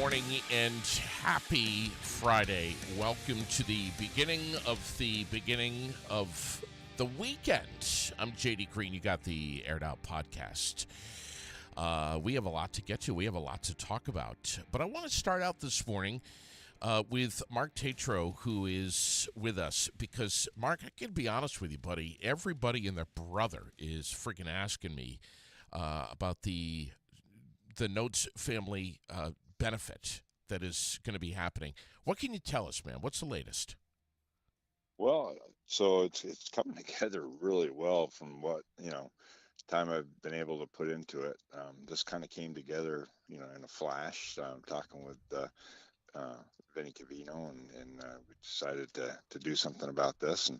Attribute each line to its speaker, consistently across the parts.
Speaker 1: morning and happy Friday. Welcome to the beginning of the weekend. I'm JD Green. You got the Aired Out podcast. We have a lot to get to. We have a lot to talk about. But I want to start out this morning with Mark Tatro, who is with us. Because, Mark, I can be honest with you, buddy. Everybody and their brother is freaking asking me about the Notes family benefit that is going to be happening. What can you tell us, man? What's the latest?
Speaker 2: Well, so it's coming together really well from what, time I've been able to put into it. This kind of came together, in a flash. Talking with Vinny Cavino, and we decided to do something about this.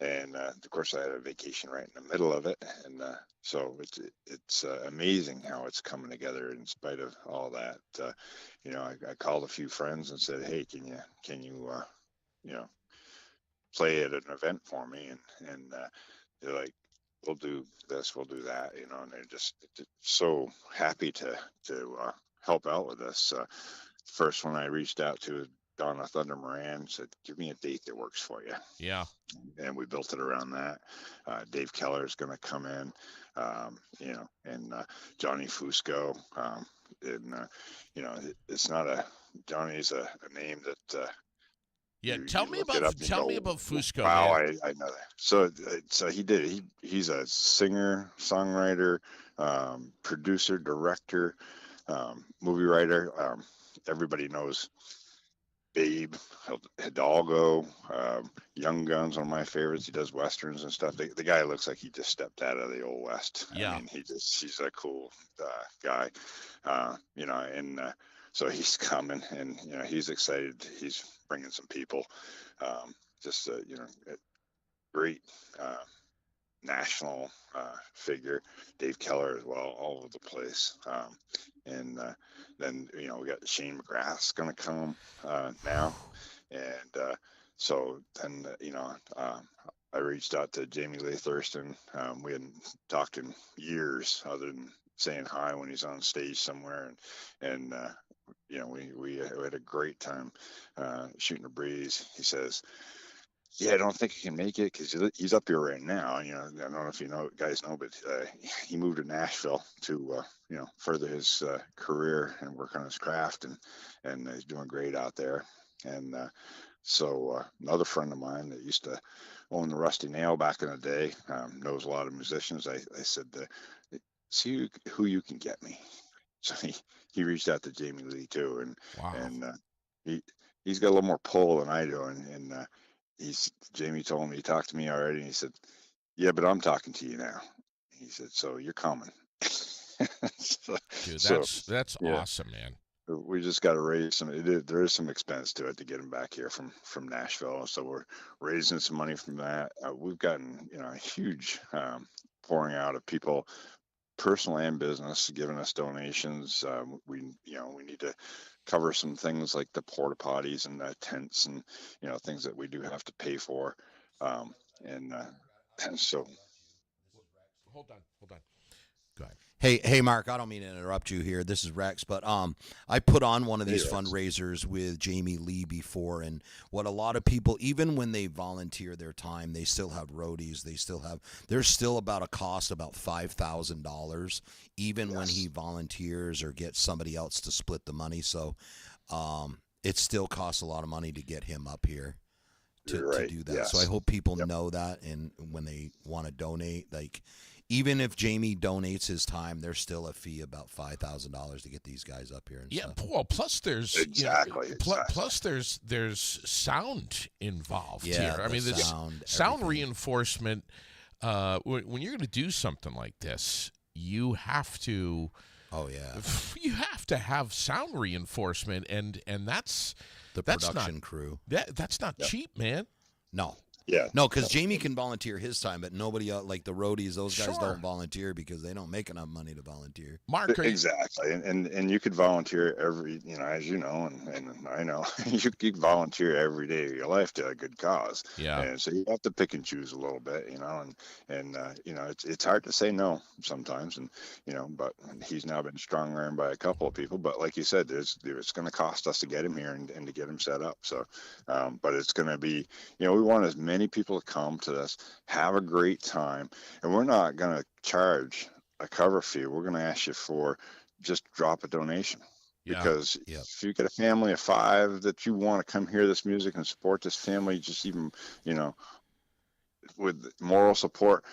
Speaker 2: And of course, I had a vacation right in the middle of it, and so it's amazing how it's coming together in spite of all that. I called a few friends and said, "Hey, can you play at an event for me?" And they're like, "We'll do this, we'll do that," and they're just so happy to help out with this. First one I reached out to Donna Thunder Moran, said, "Give me a date that works for you."
Speaker 1: Yeah.
Speaker 2: And we built it around that. Dave Keller is going to come in, and Johnny Fusco. It's not Johnny's a name that.
Speaker 1: Tell me about Fusco.
Speaker 2: Wow, I know that. So he did. He's a singer, songwriter, producer, director, movie writer. Everybody knows Babe, Hidalgo, Young Guns, one of my favorites. He does westerns and stuff. The guy looks like he just stepped out of the old west.
Speaker 1: Yeah.
Speaker 2: I mean, he's a cool guy, and so he's coming, and he's excited. He's bringing some people, great national figure. Dave Keller as well, all over the place. And then we got Shane McGrath's going to come now, and so then I reached out to Jamie Lee Thurston. We hadn't talked in years, other than saying hi when he's on stage somewhere, and we had a great time shooting a breeze. He says, "Yeah, I don't think he can make it because he's up here right now." I don't know if guys know, but he moved to Nashville to further his career and work on his craft, and he's doing great out there. And so another friend of mine that used to own the Rusty Nail back in the day, knows a lot of musicians. I said, "See who you can get me." So he reached out to Jamie Lee too, and
Speaker 1: wow.
Speaker 2: And he's got a little more pull than I do, and Jamie told me he talked to me already, and he said, "Yeah, but I'm talking to you now." He said, "So you're coming."
Speaker 1: Dude, that's awesome, man.
Speaker 2: We just got to raise some. There is some expense to it to get him back here from Nashville, so we're raising some money from that. We've gotten a huge pouring out of people, personal and business, giving us donations. We need to cover some things like the porta potties and the tents and things that we do have to pay for, and so.
Speaker 1: Hold on. Go ahead.
Speaker 3: Hey, Mark, I don't mean to interrupt you here. This is Rex, but I put on one of these fundraisers with Jamie Lee before, and what a lot of people, even when they volunteer their time, they still have roadies. There's still about a cost about $5,000, even when he volunteers or gets somebody else to split the money. So it still costs a lot of money to get him up here to do that.
Speaker 2: Yes.
Speaker 3: So I hope people know that, and when they want to donate, even if Jamie donates his time, there's still a fee about $5,000 to get these guys up here. And stuff.
Speaker 1: Well, plus there's
Speaker 2: exactly.
Speaker 1: Plus there's sound involved here. I mean, there's sound reinforcement. When you're going to do something like this, you have to.
Speaker 3: Oh yeah.
Speaker 1: You have to have sound reinforcement, and that's
Speaker 3: production crew.
Speaker 1: That's not cheap, man.
Speaker 3: No.
Speaker 2: Yeah.
Speaker 3: No, because Jamie can volunteer his time, but nobody else, like the roadies, those guys
Speaker 1: Sure.
Speaker 3: don't volunteer because they don't make enough money to volunteer.
Speaker 1: Mark, are you,
Speaker 2: Exactly, and you could volunteer every, as you know, and I know, you could volunteer every day of your life to a good cause.
Speaker 1: yeah.
Speaker 2: And so you have to pick and choose a little bit, and it's hard to say no sometimes, and but he's now been strong armed by a couple of people. But like you said, it's going to cost us to get him here and to get him set up. So, but it's going to be, we want as many people to come to this, have a great time, and we're not going to charge a cover fee. We're going to ask you for just drop a donation, because if you get a family of 5 that you want to come hear this music and support this family, just even with moral support,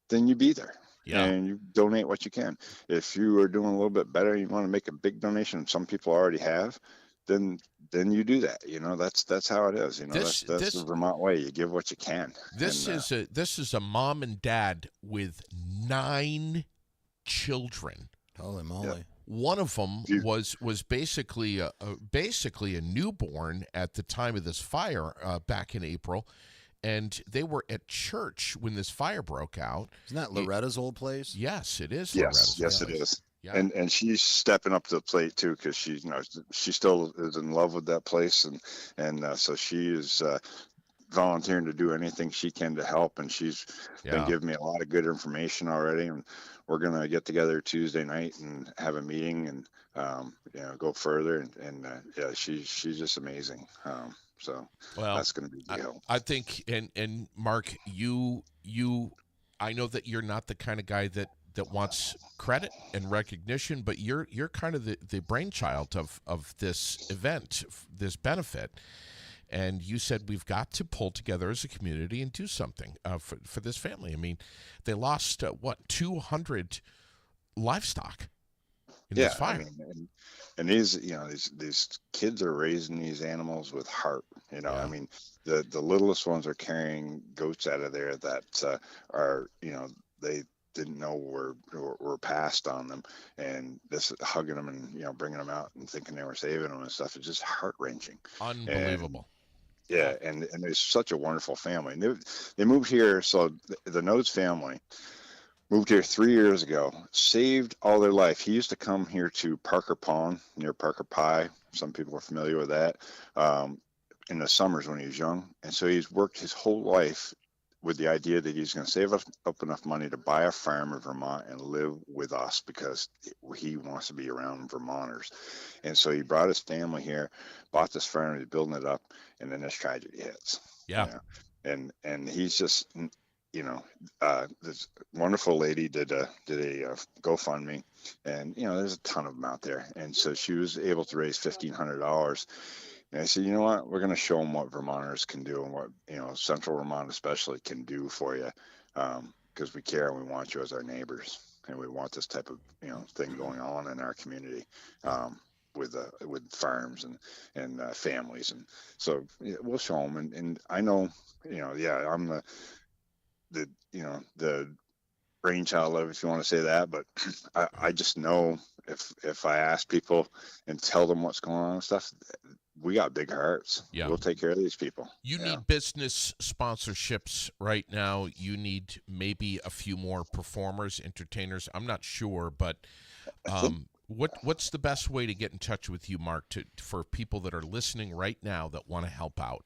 Speaker 2: then you be there. And you donate what you can. If you are doing a little bit better and you want to make a big donation, some people already have, then you do that. That's how it is. That's the Vermont way. You give what you can.
Speaker 1: This is a mom and dad with 9 children.
Speaker 3: Holy moly!
Speaker 2: Yeah.
Speaker 1: One of them was basically a newborn at the time of this fire back in April, and they were at church when this fire broke out.
Speaker 3: Isn't that Loretta's old place?
Speaker 1: Yes, it is.
Speaker 2: Yes, it is. Yeah. And she's stepping up to the plate too, because she still is in love with that place, and so she is volunteering to do anything she can to help, and she's been giving me a lot of good information already, and we're gonna get together Tuesday night and have a meeting and go further, and she's just amazing. So that's gonna be the deal.
Speaker 1: I think, and Mark, you I know that you're not the kind of guy that wants credit and recognition, but you're kind of the brainchild of this event, this benefit. And you said we've got to pull together as a community and do something for this family. I mean, they lost 200 livestock in this fire.
Speaker 2: I mean, and these kids are raising these animals with heart. I mean, the littlest ones are carrying goats out of there that are they didn't know were passed on them, and this hugging them and bringing them out and thinking they were saving them and stuff. It's just heart wrenching.
Speaker 1: Unbelievable.
Speaker 2: And they're such a wonderful family. And they moved here. So the Nodes family moved here 3 years ago, saved all their life. He used to come here to Parker Pond near Parker Pie. Some people are familiar with that, in the summers when he was young. And so he's worked his whole life with the idea that he's going to save up enough money to buy a farm in Vermont and live with us, because he wants to be around Vermonters. And so he brought his family here, bought this farm, he's building it up, and then this tragedy hits. And he's just, this wonderful lady did a GoFundMe, and there's a ton of them out there, and so she was able to raise $1,500. And I said, you know what, we're going to show them what Vermonters can do, and what, Central Vermont especially can do for you, because we care and we want you as our neighbors, and we want this type of, thing going on in our community, with farms and families. And so we'll show them. And I know, I'm the brainchild of, if you want to say that, but I just know if I ask people and tell them what's going on and stuff, we got big hearts. We'll take care of these people.
Speaker 1: You need business sponsorships right now. You need maybe a few more performers, entertainers. I'm not sure, but what's the best way to get in touch with you, Mark, for people that are listening right now that want to help out?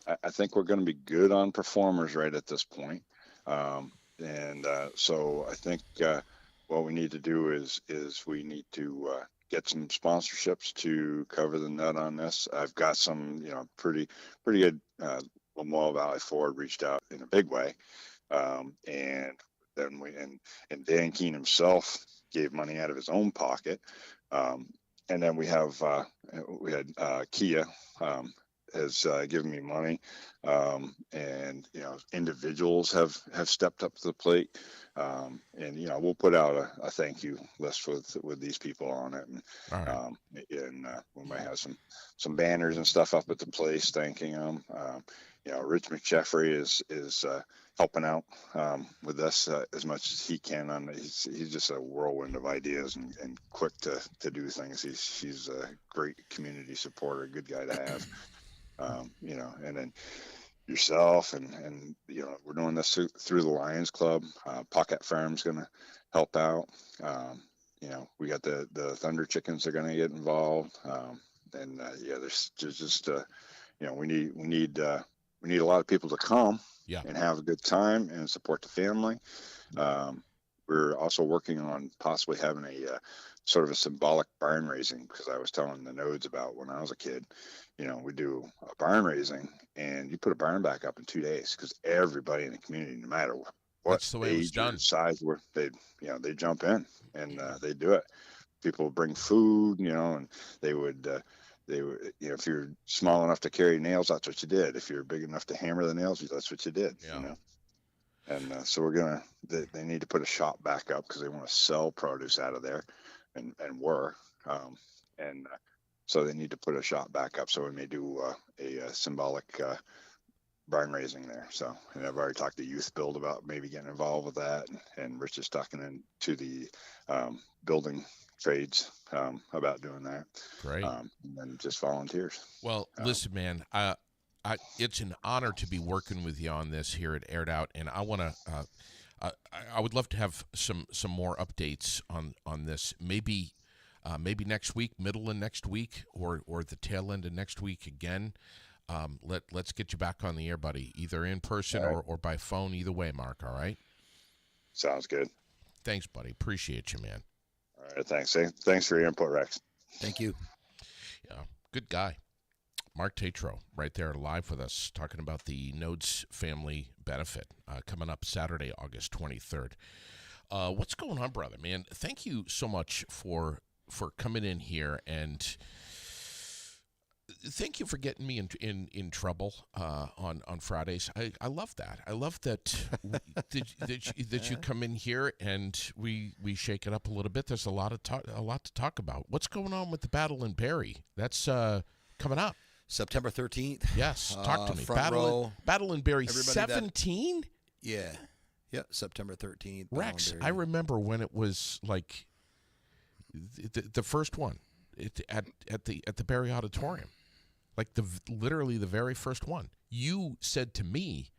Speaker 2: I think we're going to be good on performers right at this point. So I think what we need to do is we need to get some sponsorships to cover the nut on this. I've got some, pretty good. Lamoille Valley Ford reached out in a big way, and then and Dan Keene himself gave money out of his own pocket, and then we had Kia. Has given me money, and individuals have stepped up to the plate, and we'll put out a thank you list with these people on it, and we might have some banners and stuff up at the place thanking them. Rich McJeffrey is helping out with this as much as he can. He's just a whirlwind of ideas and quick to do things. He's a great community supporter, good guy to have. And then, yourself, and we're doing this through the Lions Club. Pocket Farm's going to help out. We got the Thunder Chickens are going to get involved, and there's just we need a lot of people to come and have a good time and support the family. We're also working on possibly having a sort of a symbolic barn raising, because I was telling the nodes about when I was a kid. We do a barn raising, and you put a barn back up in 2 days, because everybody in the community, no matter what age or size, they jump in and they do it. People bring food, and they would if you're small enough to carry nails, that's what you did. If you're big enough to hammer the nails, that's what you did. And so they need to put a shop back up, because they want to sell produce out of there, and so they need to put a shop back up. So we may do a symbolic barn raising there. So, and I've already talked to Youth Build about maybe getting involved with that, and Rich is talking into the building trades about doing that.
Speaker 1: Great.
Speaker 2: And then just volunteers.
Speaker 1: Well, listen, man, it's an honor to be working with you on this here at Aired Out, and I want to. I would love to have some more updates on this. Maybe next week, middle of next week, or the tail end of next week again. Let's get you back on the air, buddy, either in person or by phone. Either way, Mark. All right.
Speaker 2: Sounds good.
Speaker 1: Thanks, buddy. Appreciate you, man.
Speaker 2: All right. Thanks. Thanks for your input, Rex.
Speaker 3: Thank you.
Speaker 1: Yeah, good guy. Mark Tatro, right there, live with us, talking about the Nodes Family Benefit coming up Saturday, August 23rd. What's going on, brother? Man, thank you so much for coming in here, and thank you for getting me in trouble on Fridays. I love that. I love that that you come in here and we shake it up a little bit. There's a lot to talk about. What's going on with the Battle in Barrie? That's coming up.
Speaker 3: September 13th.
Speaker 1: Yes, talk to me.
Speaker 3: Battle
Speaker 1: in Barrie 17?
Speaker 3: Yeah, September 13th.
Speaker 1: Rex, I remember when it was like the first one at the Barrie Auditorium, like literally the very first one. You said to me,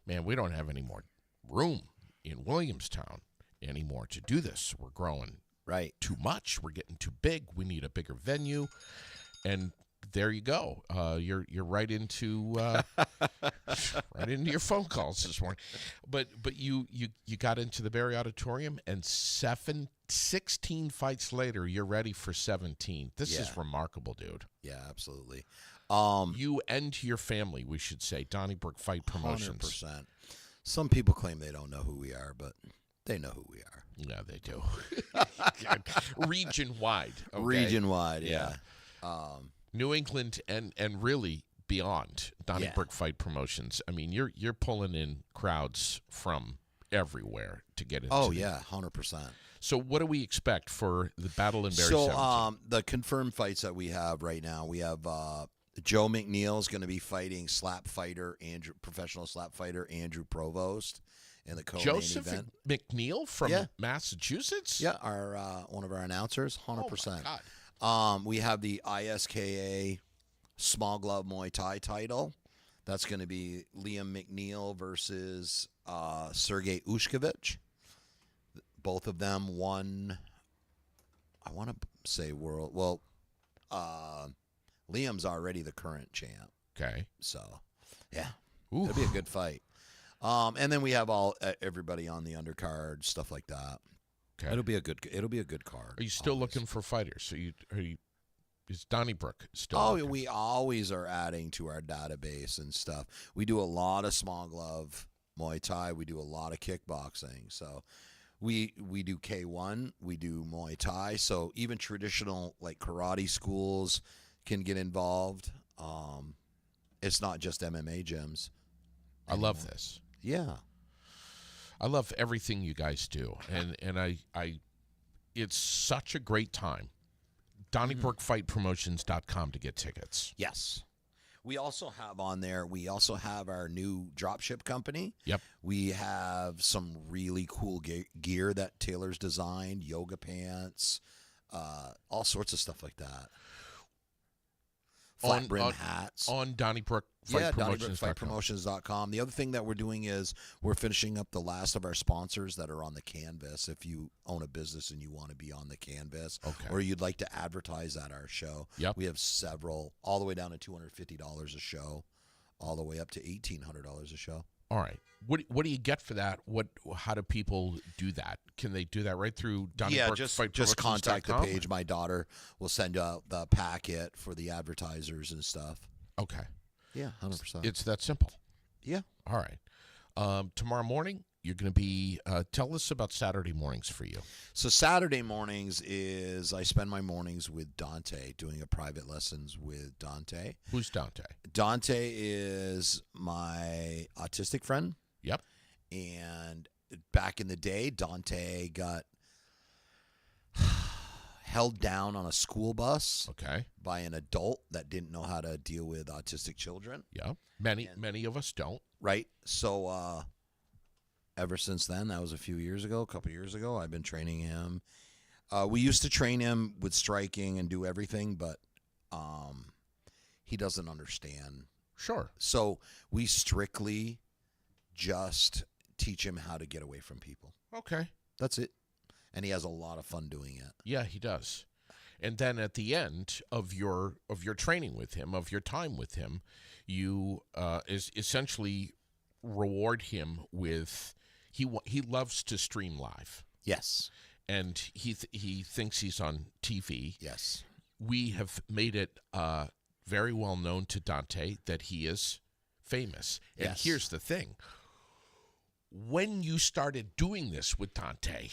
Speaker 1: "Man, we don't have any more room in Williamstown anymore to do this. We're growing too much. We're getting too big. We need a bigger venue." And there you go. You're right into right into your phone calls this morning. But you got into the Barrie Auditorium, and 16 fights later, you're ready for 17. This is remarkable, dude.
Speaker 3: Yeah, absolutely.
Speaker 1: You and your family, we should say, Donnybrook Fight Promotions.
Speaker 3: 100%. Some people claim they don't know who we are, but they know who we are.
Speaker 1: Yeah, they do. Region-wide. Okay?
Speaker 3: Region-wide, yeah.
Speaker 1: New England and really beyond, Donnybrook Fight Promotions. I mean, you're pulling in crowds from everywhere to get into.
Speaker 3: Oh yeah, 100%.
Speaker 1: So what do we expect for the Battle in Barrie?
Speaker 3: So the confirmed fights that we have right now, we have Joe McNeil is going to be fighting professional slap fighter Andrew Provost in the co-main
Speaker 1: Joseph
Speaker 3: event.
Speaker 1: McNeil from Massachusetts.
Speaker 3: Yeah, our one of our announcers, 100%.
Speaker 1: Oh my God.
Speaker 3: We have the ISKA Small Glove Muay Thai title. That's going to be Liam McNeil versus Sergey Ushkovich. Both of them won, I want to say world. Well, Liam's already the current champ.
Speaker 1: Okay.
Speaker 3: So, yeah. It'll be a good fight. And then we have everybody on the undercard, stuff like that. Okay. It'll be a good card.
Speaker 1: Are you still looking for fighters? So is Donnybrook still?
Speaker 3: Oh, we always are adding to our database and stuff. We do a lot of small glove Muay Thai. We do a lot of kickboxing. So we do K1. We do Muay Thai. So even traditional like karate schools can get involved. It's not just MMA gyms.
Speaker 1: I love this.
Speaker 3: Yeah.
Speaker 1: I love everything you guys do, and I it's such a great time. DonnybrookFightPromotions.com to get tickets.
Speaker 3: Yes. We also have on there, our new dropship company.
Speaker 1: Yep.
Speaker 3: We have some really cool gear that Taylor's designed, yoga pants, all sorts of stuff like that. flat brim hats.
Speaker 1: On Donnybrook
Speaker 3: Yeah,
Speaker 1: FightPromotions.com.
Speaker 3: DonnybrookFightPromotions.com. The other thing that we're doing is we're finishing up the last of our sponsors that are on the canvas. If you own a business and you want to be on the canvas, or you'd like to advertise at our show, we have several, all the way down to $250 a show, all the way up to $1,800 a show.
Speaker 1: All right. What do you get for that? How do people do that? Can they do that right through Donnybrook?
Speaker 3: Yeah, just contact the page. My daughter will send out the packet for the advertisers and stuff.
Speaker 1: Okay.
Speaker 3: Yeah, 100%.
Speaker 1: It's that simple.
Speaker 3: Yeah.
Speaker 1: All right. Tomorrow morning, you're going to be tell us about Saturday mornings for you.
Speaker 3: So Saturday mornings is I spend my mornings with Dante, doing a private lessons with Dante.
Speaker 1: Who's Dante?
Speaker 3: Dante is my autistic friend.
Speaker 1: Yep.
Speaker 3: And back in the day, Dante got held down on a school bus by an adult that didn't know how to deal with autistic children.
Speaker 1: Yeah. Many of us don't.
Speaker 3: Right. So ever since then, that was a couple years ago, I've been training him. We used to train him with striking and do everything, but he doesn't understand.
Speaker 1: Sure.
Speaker 3: So we strictly just teach him how to get away from people.
Speaker 1: Okay.
Speaker 3: That's it. And he has a lot of fun doing it.
Speaker 1: Yeah, he does. And then at the end of your training with him, of your time with him, you essentially reward him with he loves to stream live.
Speaker 3: Yes.
Speaker 1: And he thinks he's on TV.
Speaker 3: Yes.
Speaker 1: We have made it very well known to Dante that he is famous. And here's the thing. When you started doing this with Dante,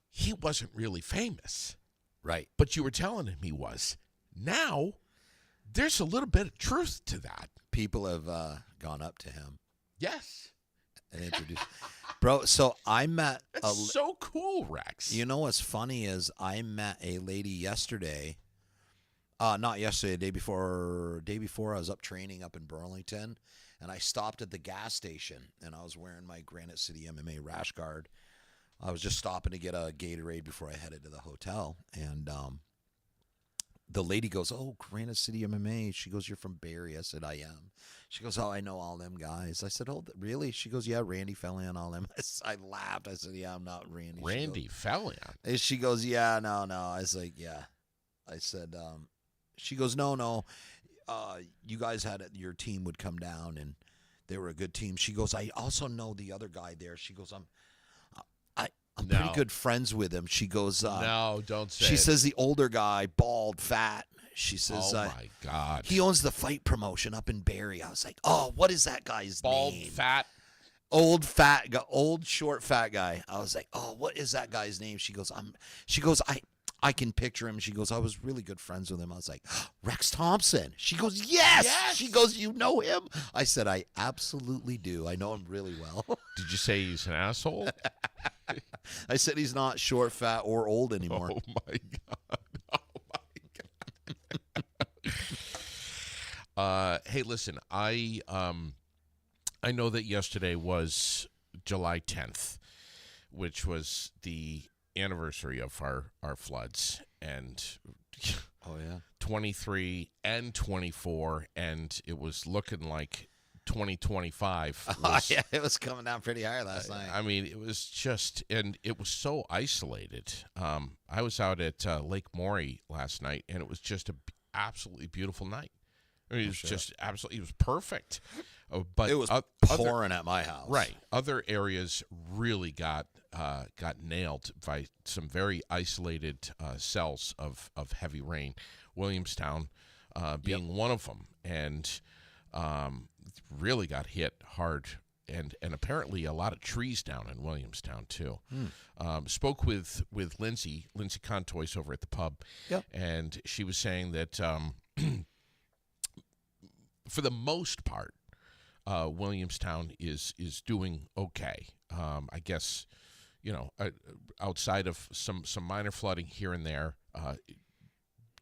Speaker 1: he wasn't really famous.
Speaker 3: Right.
Speaker 1: But you were telling him he was. Now, there's a little bit of truth to that.
Speaker 3: People have gone up to him.
Speaker 1: Yes.
Speaker 3: And introduced. Bro, so I met
Speaker 1: That's so cool, Rex.
Speaker 3: You know what's funny is I met a lady yesterday. Not yesterday, day before I was up training up in Burlington, and I stopped at the gas station, and I was wearing my Granite City MMA rash guard. I was just stopping to get a Gatorade before I headed to the hotel, and the lady goes, "Oh, Granite City MMA." She goes, "You're from Barrie?" I said, "I am." She goes, "Oh, I know all them guys." I said, "Oh, really?" She goes, "Yeah, Randy Felion, all them." I laughed. I said, "Yeah, I'm not Randy."
Speaker 1: Randy Felion?
Speaker 3: And she goes, "Yeah, no." I was like, "Yeah." I said, she goes, no. You guys your team would come down, and they were a good team. She goes, "I also know the other guy there." She goes, I'm pretty good friends with him. She goes,
Speaker 1: no, don't say
Speaker 3: She
Speaker 1: it.
Speaker 3: says the older guy, bald, fat. She says,
Speaker 1: "Oh my God,
Speaker 3: he owns the fight promotion up in Barrie." I was like, "Oh, what is that guy's
Speaker 1: bald,
Speaker 3: name?"
Speaker 1: fat,
Speaker 3: old, fat guy, old, short, fat guy. I was like, "Oh, what is that guy's name?" She goes, I can picture him. She goes, "I was really good friends with him." I was like, "Rex Thompson." She goes, yes. She goes, "You know him?" I said, "I absolutely do. I know him really well."
Speaker 1: Did you say he's an asshole?
Speaker 3: I said he's not short, fat, or old anymore.
Speaker 1: Oh my God. Oh my God. Hey, listen, I know that yesterday was July 10th, which was the anniversary of our floods, and 23 and 24, and it was looking like 2025 was,
Speaker 3: yeah, it was coming down pretty hard last night.
Speaker 1: I mean, it was just, and it was so isolated. I was out at Lake Maury last night, and it was just an absolutely beautiful night. I mean, it was just absolutely, it was perfect. But
Speaker 3: it was pouring at my house.
Speaker 1: Right. Other areas really got nailed by some very isolated cells of heavy rain. Williamstown being one of them, and really got hit hard. And apparently a lot of trees down in Williamstown too. Spoke with Lindsay Contois over at the pub, and she was saying that for the most part, Williamstown is doing okay. I guess, outside of some minor flooding here and there,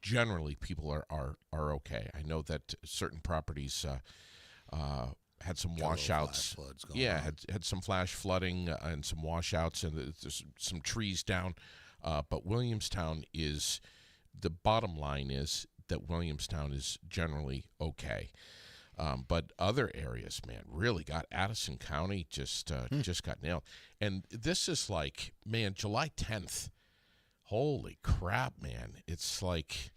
Speaker 1: generally people are okay. I know that certain properties had some washouts. Had some flash flooding and some washouts, and there's some trees down. But Williamstown is, the bottom line is, that Williamstown is generally okay. But other areas, man, really got Addison County just got nailed. And this is like, man, July 10th. Holy crap, man! It's like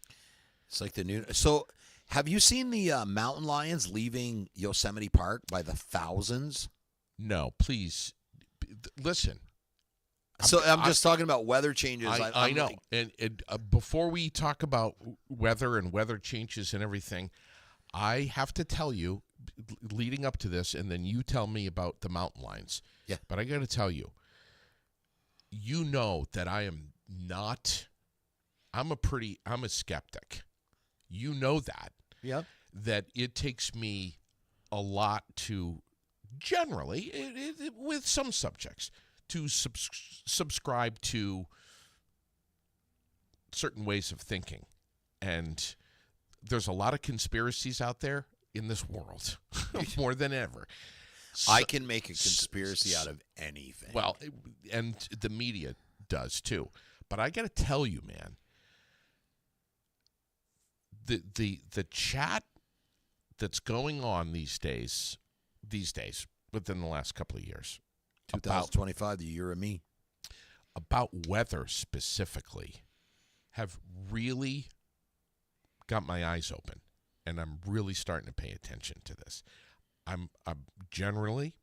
Speaker 3: the new. So, have you seen the mountain lions leaving Yosemite Park by the thousands?
Speaker 1: no, please listen.
Speaker 3: So I'm just talking about weather changes.
Speaker 1: I know.
Speaker 3: Like,
Speaker 1: And before we talk about weather and weather changes and everything, I have to tell you, leading up to this, and then you tell me about the mountain lions.
Speaker 3: Yeah.
Speaker 1: But I got to tell you, you know that I am not. I'm a skeptic. You know that.
Speaker 3: yeah.
Speaker 1: That it takes me a lot to generally, with some subjects, to subscribe to certain ways of thinking. And there's a lot of conspiracies out there in this world, more than ever.
Speaker 3: I can make a conspiracy out of anything.
Speaker 1: Well, and the media does too. But I got to tell you, man, the chat that's going on these days, within the last couple of years,
Speaker 3: 2025, the year of me.
Speaker 1: about weather specifically, have really got my eyes open, and I'm really starting to pay attention to this. I'm generally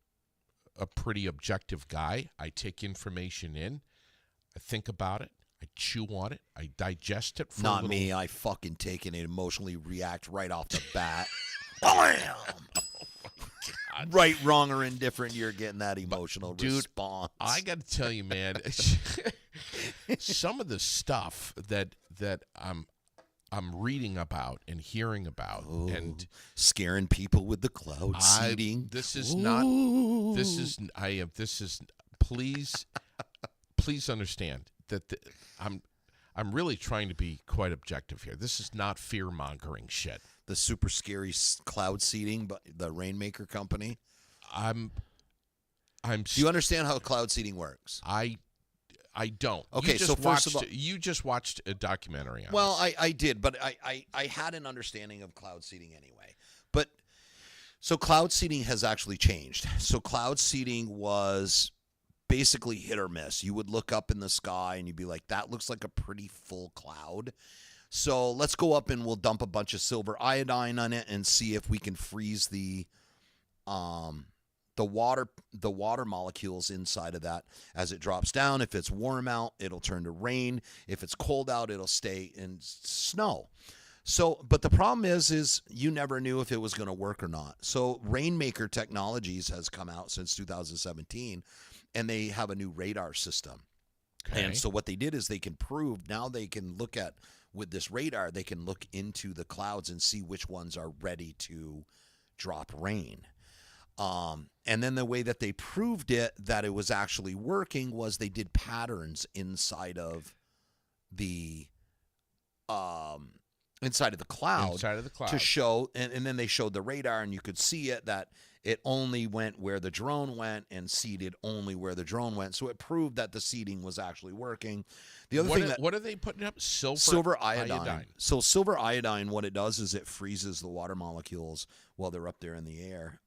Speaker 1: a pretty objective guy. I take information in, I think about it, I chew on it, I digest it.
Speaker 3: Not me. I fucking take it and emotionally react right off the bat. Bam! Right, wrong, or indifferent, you're getting that emotional response.
Speaker 1: I got to tell you, man, some of the stuff that I'm reading about and hearing about, and
Speaker 3: scaring people with the cloud seeding.
Speaker 1: Please understand that I'm really trying to be quite objective here. This is not fear-mongering shit.
Speaker 3: The super scary cloud seeding, but the Rainmaker company.
Speaker 1: Do
Speaker 3: you understand how cloud seeding works?
Speaker 1: I don't.
Speaker 3: Okay, so first of all,
Speaker 1: you just watched a documentary on
Speaker 3: well,
Speaker 1: this.
Speaker 3: I did, but I had an understanding of cloud seeding anyway. But so cloud seeding has actually changed. So cloud seeding was basically hit or miss. You would look up in the sky and you'd be like, that looks like a pretty full cloud. So let's go up and we'll dump a bunch of silver iodine on it and see if we can freeze the water molecules inside of that as it drops down. If it's warm out, it'll turn to rain. If it's cold out, it'll stay in snow. So, but the problem is you never knew if it was going to work or not. So Rainmaker Technologies has come out since 2017, and they have a new radar system. Okay. And so what they did is they can prove, now they can look at, with this radar, they can look into the clouds and see which ones are ready to drop rain. And then the way that they proved it, that it was actually working, was they did patterns inside of the cloud. Inside of the cloud to show, and then they showed the radar, and you could see it, that it only went where the drone went and seeded only where the drone went. So it proved that the seeding was actually working. The other thing
Speaker 1: what are they putting up?
Speaker 3: Silver iodine. So silver iodine, what it does is it freezes the water molecules while they're up there in the air.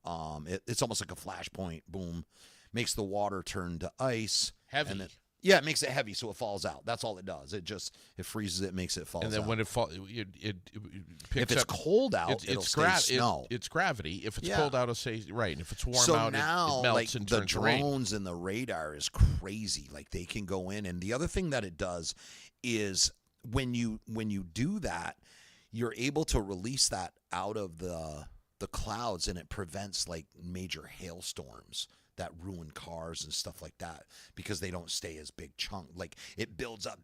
Speaker 3: It's almost like a flashpoint. Boom, makes the water turn to ice.
Speaker 1: Heavy.
Speaker 3: And then, yeah, it makes it heavy, so it falls out. That's all it does. It freezes it, makes it fall out.
Speaker 1: And then when it falls, it picks
Speaker 3: if it's
Speaker 1: up,
Speaker 3: cold out, it'll stay snow.
Speaker 1: It's gravity. If it's cold out, it'll say right. And if it's warm out,
Speaker 3: now,
Speaker 1: it melts and turns to rain.
Speaker 3: The drones and the radar is crazy. Like, they can go in, and the other thing that it does is when you do that, you're able to release that out of the clouds, and it prevents like major hailstorms that ruin cars and stuff like that, because they don't stay as big chunk. Like, it builds up,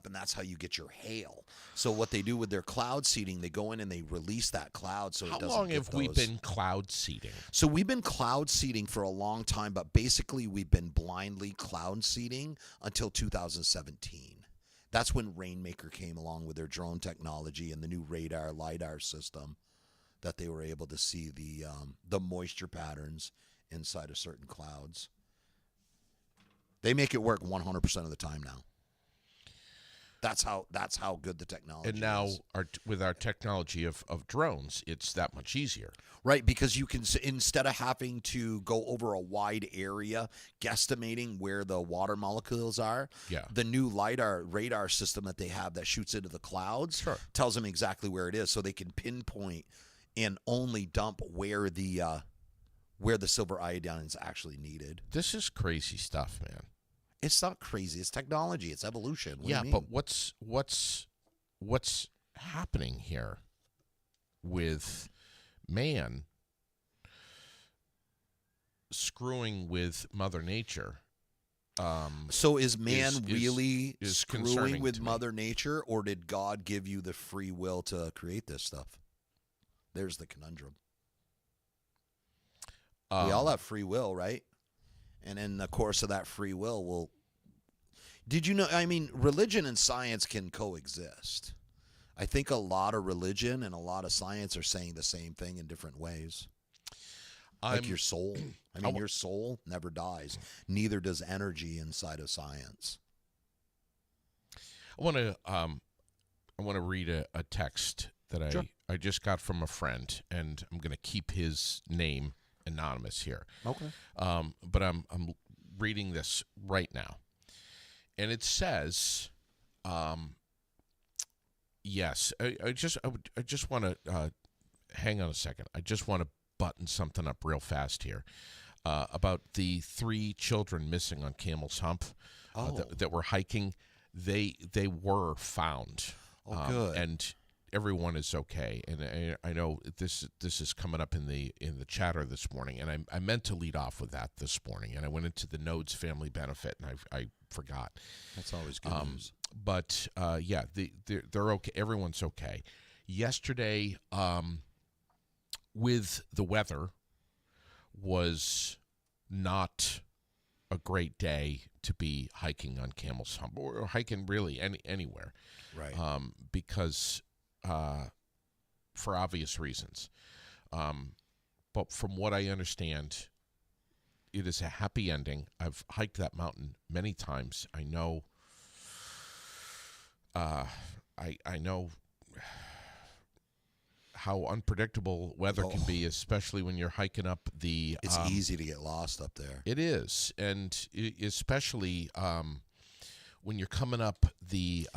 Speaker 3: and that's how you get your hail. So what they do with their cloud seeding, they go in and they release that cloud so it doesn't.
Speaker 1: How long have we been cloud seeding?
Speaker 3: So we've been cloud seeding for a long time, but basically we've been blindly cloud seeding until 2017. That's when Rainmaker came along with their drone technology and the new radar LiDAR system, that they were able to see the moisture patterns inside of certain clouds. They make it work 100% of the time now. That's how good the technology
Speaker 1: And now
Speaker 3: is.
Speaker 1: with our technology of drones, it's that much easier.
Speaker 3: Right, because you can, instead of having to go over a wide area guesstimating where the water molecules are,
Speaker 1: Yeah.
Speaker 3: the new radar system that they have that shoots into the clouds tells them exactly where it is, so they can pinpoint and only dump where the silver iodine is actually needed.
Speaker 1: This is crazy stuff, man.
Speaker 3: It's not crazy. It's technology. It's evolution. What do
Speaker 1: Yeah,
Speaker 3: you mean?
Speaker 1: but what's happening here with man screwing with Mother Nature?
Speaker 3: So is man
Speaker 1: is
Speaker 3: really
Speaker 1: concerning
Speaker 3: screwing with
Speaker 1: to me.
Speaker 3: Mother Nature, or did God give you the free will to create this stuff? There's the conundrum. We all have free will, right? And in the course of that free will, did you know? I mean, religion and science can coexist. I think a lot of religion and a lot of science are saying the same thing in different ways. Like your soul. I mean, your soul never dies. Neither does energy inside of science.
Speaker 1: I want to read a text that I just got from a friend, and I'm going to keep his name anonymous here.
Speaker 3: Okay.
Speaker 1: But I'm reading this right now, and it says, yes. I just want to hang on a second. I just want to button something up real fast here about the 3 children missing on Camel's Hump that were hiking. They were found.
Speaker 3: Good.
Speaker 1: And everyone is okay. And I know this is coming up in the chatter this morning, and I meant to lead off with that this morning, and I went into the Nodes family benefit, and I forgot.
Speaker 3: That's always good news.
Speaker 1: But yeah, they're okay. Everyone's okay. Yesterday, with the weather, was not a great day to be hiking on Camel's Hump or hiking really anywhere,
Speaker 3: Right.
Speaker 1: Because for obvious reasons. But from what I understand, it is a happy ending. I've hiked that mountain many times. I know. I know how unpredictable weather can be, especially when you're hiking up the.
Speaker 3: It's easy to get lost up there.
Speaker 1: It is, and especially when you're coming up the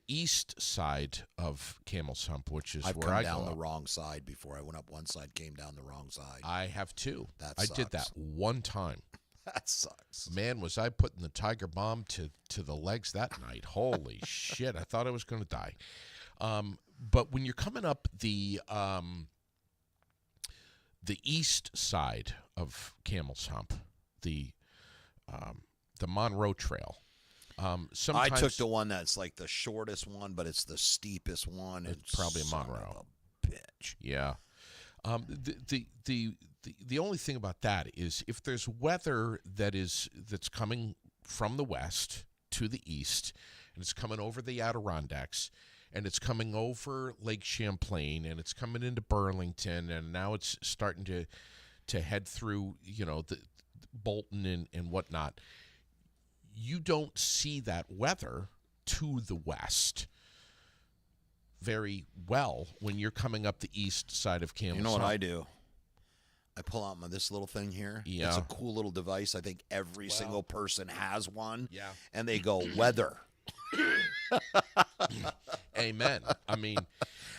Speaker 1: east side of Camel's Hump, which is
Speaker 3: I've
Speaker 1: where
Speaker 3: come
Speaker 1: I
Speaker 3: down
Speaker 1: go
Speaker 3: the
Speaker 1: up.
Speaker 3: wrong side before. I went up one side, came down the wrong side.
Speaker 1: I have too.
Speaker 3: That
Speaker 1: I did that
Speaker 3: sucks.
Speaker 1: one time.
Speaker 3: That sucks.
Speaker 1: Man, was I putting the Tiger Bomb to the legs that night. Holy shit, I thought I was going to die. But when you're coming up the east side of Camel's Hump, the Monroe Trail, sometimes
Speaker 3: I took the one that's like the shortest one, but it's the steepest one.
Speaker 1: It's probably a
Speaker 3: son of
Speaker 1: Monroe.
Speaker 3: a bitch.
Speaker 1: Yeah. The only thing about that is if there's weather that's coming from the west to the east, and it's coming over the Adirondacks, and it's coming over Lake Champlain, and it's coming into Burlington, and now it's starting to head through, the Bolton and whatnot. You don't see that weather to the west very well when you're coming up the east side of Camel's
Speaker 3: You know what
Speaker 1: Hump.
Speaker 3: I do? I pull out this little thing here.
Speaker 1: Yeah.
Speaker 3: It's a cool little device. I think every single person has one.
Speaker 1: Yeah.
Speaker 3: And they go, weather.
Speaker 1: Amen. I mean,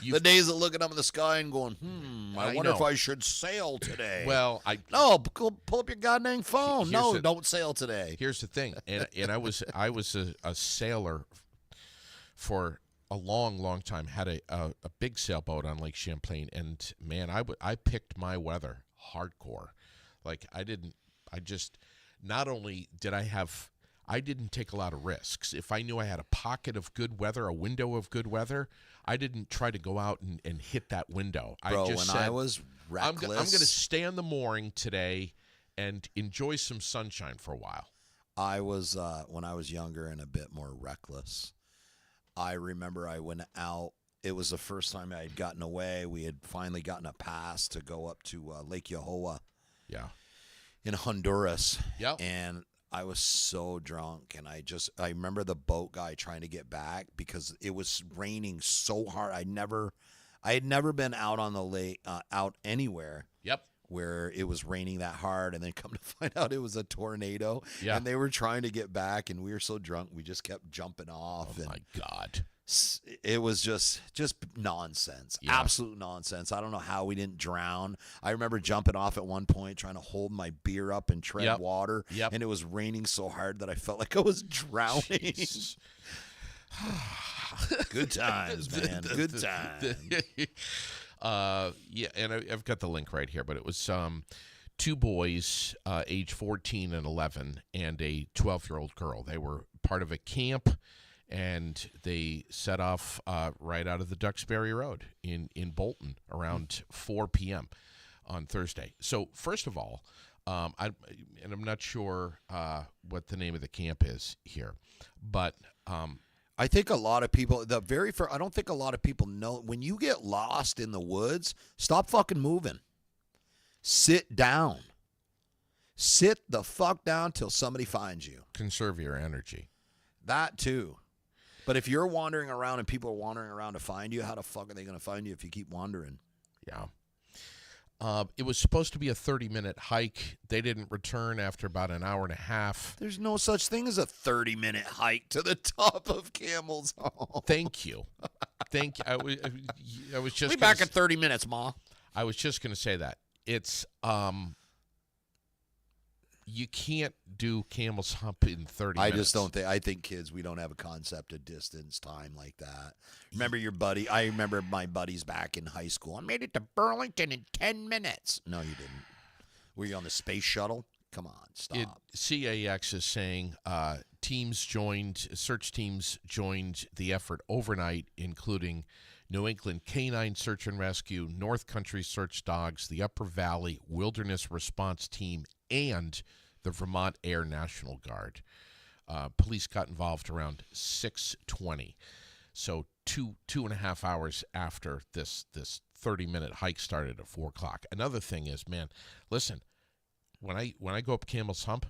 Speaker 3: The days of looking up in the sky and going, I
Speaker 1: I
Speaker 3: wonder if
Speaker 1: know.
Speaker 3: I should sail today.
Speaker 1: well,
Speaker 3: No, pull up your goddamn phone.
Speaker 1: Here's
Speaker 3: No,
Speaker 1: the-
Speaker 3: don't sail today.
Speaker 1: here's the thing, and I was a sailor for a long time. Had a big sailboat on Lake Champlain, and man, I picked my weather hardcore. Like not only did I didn't take a lot of risks. If I knew I had a pocket of good weather, a window of good weather, I didn't try to go out and hit that window.
Speaker 3: Bro,
Speaker 1: I just
Speaker 3: when
Speaker 1: said,
Speaker 3: I was
Speaker 1: I'm
Speaker 3: reckless,
Speaker 1: going to stay on the mooring today and enjoy some sunshine for a while.
Speaker 3: I was when I was younger and a bit more reckless. I remember I went out. It was the first time I had gotten away. We had finally gotten a pass to go up to Lake Yohoa
Speaker 1: Yeah.
Speaker 3: in Honduras.
Speaker 1: Yep.
Speaker 3: And I was so drunk, and I remember the boat guy trying to get back because it was raining so hard. I had never been out on the lake, out anywhere.
Speaker 1: Yep.
Speaker 3: Where it was raining that hard, and then come to find out it was a tornado.
Speaker 1: Yeah.
Speaker 3: And they were trying to get back, and we were so drunk we just kept jumping off.
Speaker 1: Oh, my God.
Speaker 3: It was just nonsense.
Speaker 1: Yeah.
Speaker 3: Absolute nonsense. I don't know how we didn't drown. I remember jumping off at one point, trying to hold my beer up and tread water.
Speaker 1: Yep.
Speaker 3: And it was raining so hard that I felt like I was drowning. Good times, man. Good times.
Speaker 1: Yeah, and I've got the link right here, but it was two boys, age 14 and 11, and a 12-year-old girl. They were part of a camp, and they set off right out of the Duxbury Road in Bolton around 4 p.m. on Thursday. So first of all, I'm not sure what the name of the camp is here, but
Speaker 3: I think a lot of people, I don't think a lot of people know, when you get lost in the woods, stop fucking moving. Sit down. Sit the fuck down till somebody finds you.
Speaker 1: conserve your energy.
Speaker 3: That too. But if you're wandering around and people are wandering around to find you, how the fuck are they going to find you if you keep wandering?
Speaker 1: Yeah. It was supposed to be a 30-minute hike. They didn't return after about an hour and a half.
Speaker 3: There's no such thing as a 30-minute hike to the top of Camel's Home.
Speaker 1: Thank you. Thank you. I was just
Speaker 3: We'll be back in 30 minutes, Ma.
Speaker 1: I was just going to say that. It's you can't do Camel's Hump in 30 minutes.
Speaker 3: I just don't think. I think kids, we don't have a concept of distance, time like that. Remember your buddy? I remember my buddies back in high school. I made it to Burlington in 10 minutes. No, you didn't. Were you on the space shuttle? Come on, stop.
Speaker 1: CAX is saying search teams joined the effort overnight, including New England Canine Search and Rescue, North Country Search Dogs, the Upper Valley Wilderness Response Team, and the Vermont Air National Guard. Police got involved around 6:20, so two and a half hours after this 30-minute hike started at 4 o'clock. Another thing is, man, listen, when I go up Camel's Hump,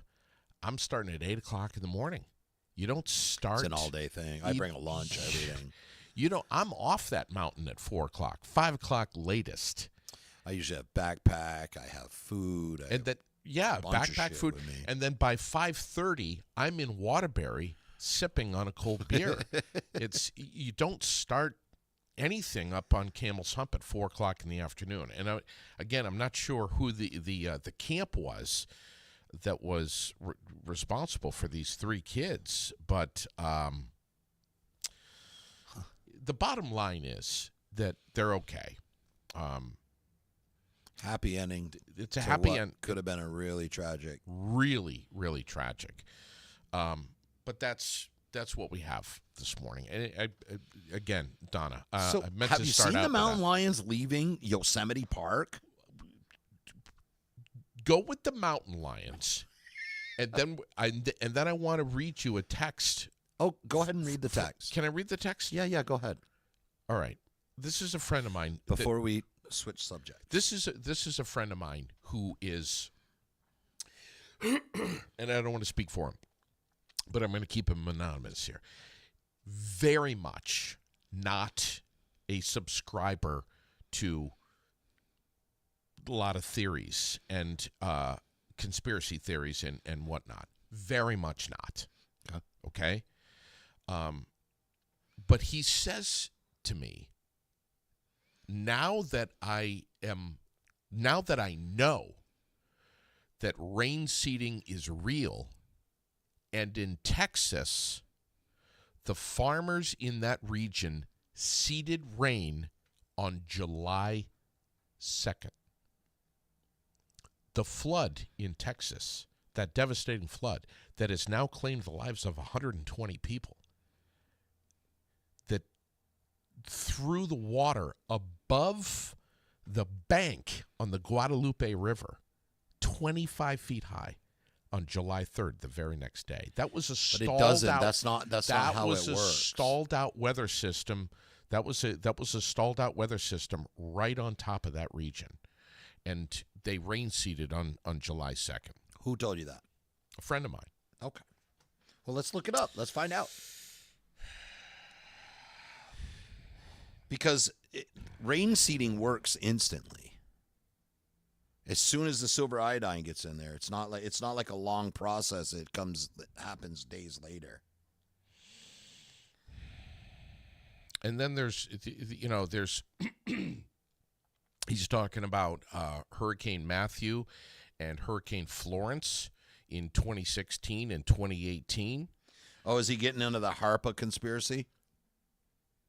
Speaker 1: I'm starting at 8 o'clock in the morning. You don't start.
Speaker 3: It's an all-day thing. I bring a lunch, everything.
Speaker 1: You know, I'm off that mountain at 4 o'clock, 5 o'clock latest.
Speaker 3: I usually have backpack. I have food.
Speaker 1: Backpack food. And then by 5:30, I'm in Waterbury sipping on a cold beer. You don't start anything up on Camel's Hump at 4 o'clock in the afternoon. And again, I'm not sure who the camp was that was responsible for these three kids, but the bottom line is that they're okay.
Speaker 3: Happy ending.
Speaker 1: It's a happy end.
Speaker 3: Could have been a really tragic.
Speaker 1: Really, really tragic. But that's what we have this morning. And again, Donna,
Speaker 3: So
Speaker 1: I meant
Speaker 3: have
Speaker 1: to
Speaker 3: you
Speaker 1: start
Speaker 3: seen
Speaker 1: out
Speaker 3: the
Speaker 1: with
Speaker 3: mountain
Speaker 1: that.
Speaker 3: lions leaving Yosemite Park?
Speaker 1: Go with the mountain lions, and then I want to read you a text.
Speaker 3: Oh, go ahead and read the text.
Speaker 1: Can I read the text?
Speaker 3: Yeah, go ahead.
Speaker 1: All right. This is a friend of mine.
Speaker 3: Before we switch subject.
Speaker 1: This is a friend of mine who is, and I don't want to speak for him, but I'm going to keep him anonymous here. Very much not a subscriber to a lot of theories and conspiracy theories and whatnot. Very much not. Okay? But he says to me, now that I know that rain seeding is real, and in Texas, the farmers in that region seeded rain on July 2nd. The flood in Texas, that devastating flood that has now claimed the lives of 120 people, that threw the water above the bank on the Guadalupe River, 25 feet high, on July 3rd, the very next day. That was a stalled out.
Speaker 3: But it doesn't. That's not how it works.
Speaker 1: That was a stalled out weather system. That was a stalled out weather system right on top of that region, and they rain seeded on July 2nd.
Speaker 3: Who told you that?
Speaker 1: A friend of mine.
Speaker 3: Okay. Well, let's look it up. Let's find out. Because rain seeding works instantly. As soon as the silver iodine gets in there, it's not like a long process. It happens days later.
Speaker 1: And then there's he's talking about Hurricane Matthew and Hurricane Florence in 2016 and 2018.
Speaker 3: Oh, is he getting into the HARPA conspiracy?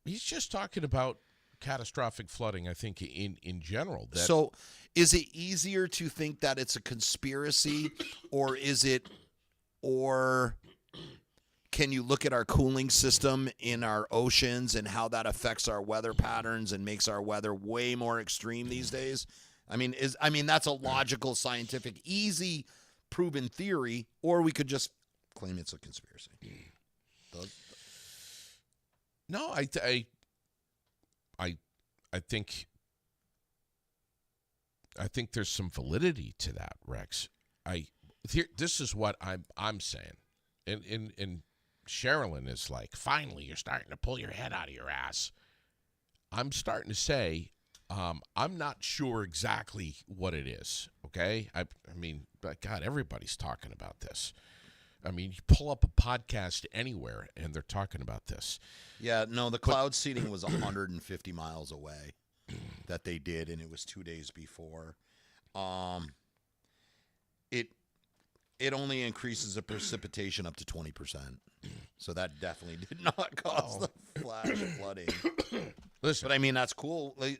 Speaker 1: He's just talking about catastrophic flooding, I think, in general.
Speaker 3: So is it easier to think that it's a conspiracy, or can you look at our cooling system in our oceans and how that affects our weather patterns and makes our weather way more extreme these days? I mean, that's a logical, scientific, easy, proven theory, or we could just claim it's a conspiracy.
Speaker 1: No, I think there's some validity to that, Rex. This is what I'm saying, and Sherilyn is like, finally, you're starting to pull your head out of your ass. I'm starting to say, I'm not sure exactly what it is. Okay, I mean, but God, everybody's talking about this. I mean, you pull up a podcast anywhere, and they're talking about this.
Speaker 3: Yeah, no, the cloud seeding was 150 miles away that they did, and it was 2 days before. It only increases the precipitation up to 20%. So that definitely did not cause the flash flooding.
Speaker 1: Listen,
Speaker 3: but I mean, that's cool. We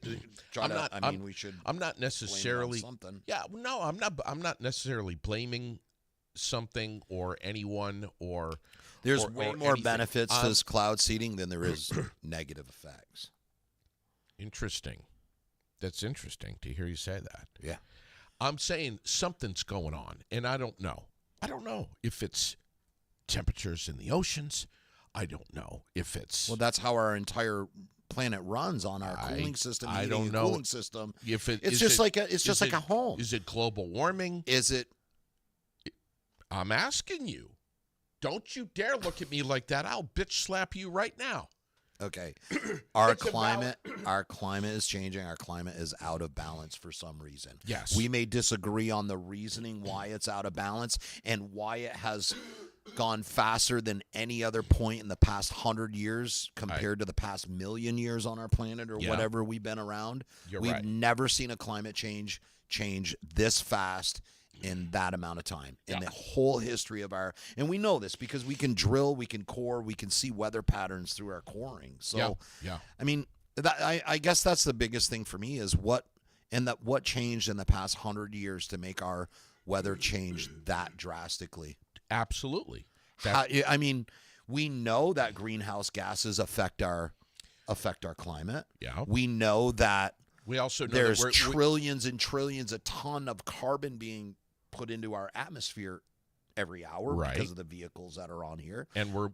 Speaker 3: should.
Speaker 1: I'm not necessarily
Speaker 3: blame it on something.
Speaker 1: Yeah, no, I'm not necessarily blaming something or anyone or
Speaker 3: there's
Speaker 1: or,
Speaker 3: way
Speaker 1: or
Speaker 3: more
Speaker 1: anything.
Speaker 3: benefits to this cloud seeding than there is negative effects.
Speaker 1: Interesting. That's interesting to hear you say that.
Speaker 3: Yeah.
Speaker 1: I'm saying something's going on, and I don't know. I don't know if it's temperatures in the oceans. I don't know if it's...
Speaker 3: Well, that's how our entire planet runs, on our cooling system.
Speaker 1: I don't know.
Speaker 3: Cooling system.
Speaker 1: If
Speaker 3: it's just like a home.
Speaker 1: Is it global warming?
Speaker 3: Is it...
Speaker 1: I'm asking you. Don't you dare look at me like that. I'll bitch slap you right now.
Speaker 3: Okay. Our climate is changing. Our climate is out of balance for some reason.
Speaker 1: Yes.
Speaker 3: We may disagree on the reasoning why it's out of balance and why it has gone faster than any other point in the past 100 years compared to the past million years on our planet or whatever we've been around. We've never seen a climate change this fast in that amount of time in the whole history of and we know this because we can drill, we can core, we can see weather patterns through our coring. So I mean, I guess that's the biggest thing for me is what changed in the past 100 years to make our weather change that drastically.
Speaker 1: Absolutely.
Speaker 3: I mean, we know that greenhouse gases affect our climate.
Speaker 1: Yeah.
Speaker 3: We know that
Speaker 1: we also know
Speaker 3: there's trillions and trillions a ton of carbon being put into our atmosphere every hour because of the vehicles that are on here.
Speaker 1: And we're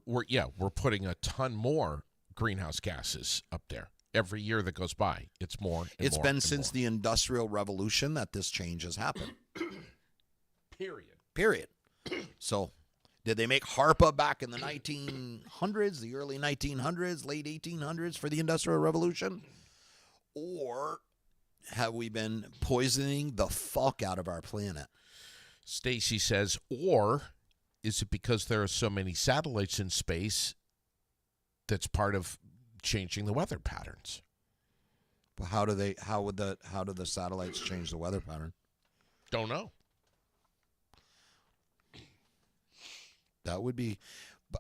Speaker 1: putting a ton more greenhouse gases up there. Every year that goes by, it's more and
Speaker 3: It's
Speaker 1: more
Speaker 3: been
Speaker 1: and
Speaker 3: since
Speaker 1: more.
Speaker 3: the Industrial Revolution that this change has happened. Period. So, did they make HARPA back in the 1900s, the early 1900s, late 1800s for the Industrial Revolution? Or have we been poisoning the fuck out of our planet?
Speaker 1: Stacy says, or is it because there are so many satellites in space that's part of changing the weather patterns?
Speaker 3: Well, how do the satellites change the weather pattern?
Speaker 1: Don't know.
Speaker 3: That would be...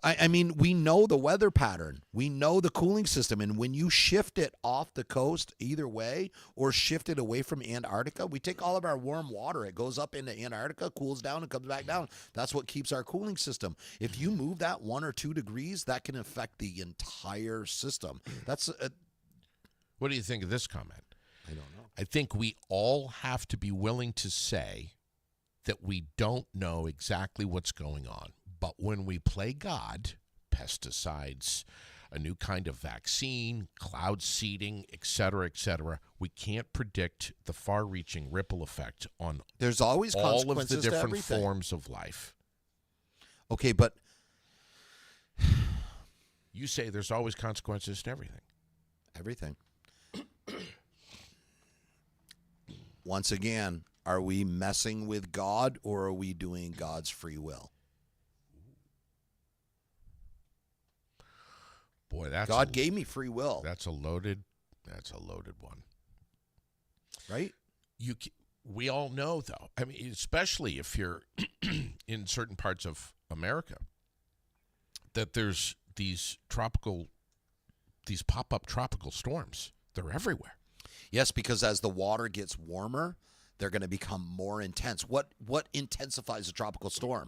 Speaker 3: I mean, we know the weather pattern. We know the cooling system. And when you shift it off the coast either way or shift it away from Antarctica, we take all of our warm water. It goes up into Antarctica, cools down, and comes back down. That's what keeps our cooling system. If you move that 1 or 2 degrees, that can affect the entire system.
Speaker 1: What do you think of this comment?
Speaker 3: I don't know.
Speaker 1: I think we all have to be willing to say that we don't know exactly what's going on. But when we play God, pesticides, a new kind of vaccine, cloud seeding, et cetera, we can't predict the far-reaching ripple effect on
Speaker 3: There's always
Speaker 1: all of the
Speaker 3: consequences to
Speaker 1: different
Speaker 3: everything.
Speaker 1: forms of life.
Speaker 3: Okay, but
Speaker 1: You say there's always consequences to everything.
Speaker 3: everything. Once again, are we messing with God or are we doing God's free will?
Speaker 1: Boy, that's
Speaker 3: God gave me free will,
Speaker 1: that's a loaded one.
Speaker 3: right?
Speaker 1: We all know, though. I mean, especially if you're in certain parts of America, that there's these pop-up tropical storms. They're everywhere.
Speaker 3: Yes, because as the water gets warmer, they're going to become more intense. What intensifies a tropical storm?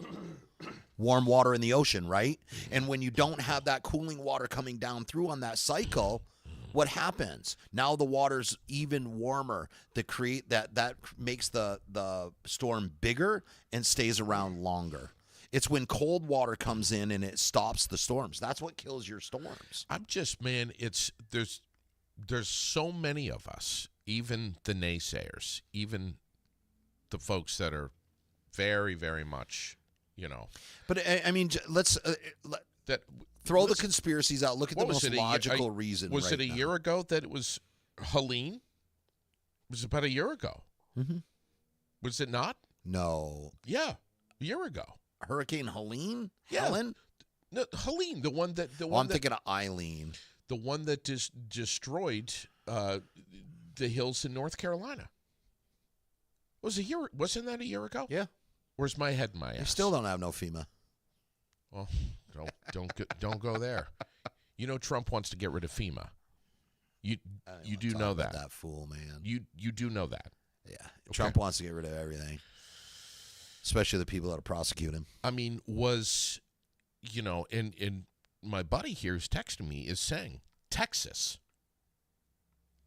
Speaker 3: Warm water in the ocean, right? And when you don't have that cooling water coming down through on that cycle, what happens? Now the water's even warmer. That makes the storm bigger and stays around longer. It's when cold water comes in and it stops the storms. That's what kills your storms.
Speaker 1: I'm just, man, there's so many of us, even the naysayers, even the folks that are very, very much,
Speaker 3: But I mean, let's
Speaker 1: that
Speaker 3: throw the conspiracies out. Look at the
Speaker 1: what was
Speaker 3: most
Speaker 1: it,
Speaker 3: logical reason.
Speaker 1: Was
Speaker 3: right
Speaker 1: it a
Speaker 3: now.
Speaker 1: year ago that it was Helene? It was about a year ago.
Speaker 3: Mm-hmm.
Speaker 1: Was it not?
Speaker 3: No.
Speaker 1: Yeah, a year ago.
Speaker 3: Hurricane Helene?
Speaker 1: Yeah.
Speaker 3: Helen?
Speaker 1: No, Helene, the one that
Speaker 3: I'm thinking of Eileen.
Speaker 1: the one that destroyed the hills in North Carolina. Wasn't that a year ago?
Speaker 3: Yeah.
Speaker 1: Where's my head in my ass?
Speaker 3: You still don't have no FEMA.
Speaker 1: Well, don't go there. Trump wants to get rid of FEMA. You do know that.
Speaker 3: That fool, man.
Speaker 1: You do know that.
Speaker 3: Yeah. Trump wants to get rid of everything, especially the people that prosecute him.
Speaker 1: I mean, and my buddy here is texting me is saying Texas.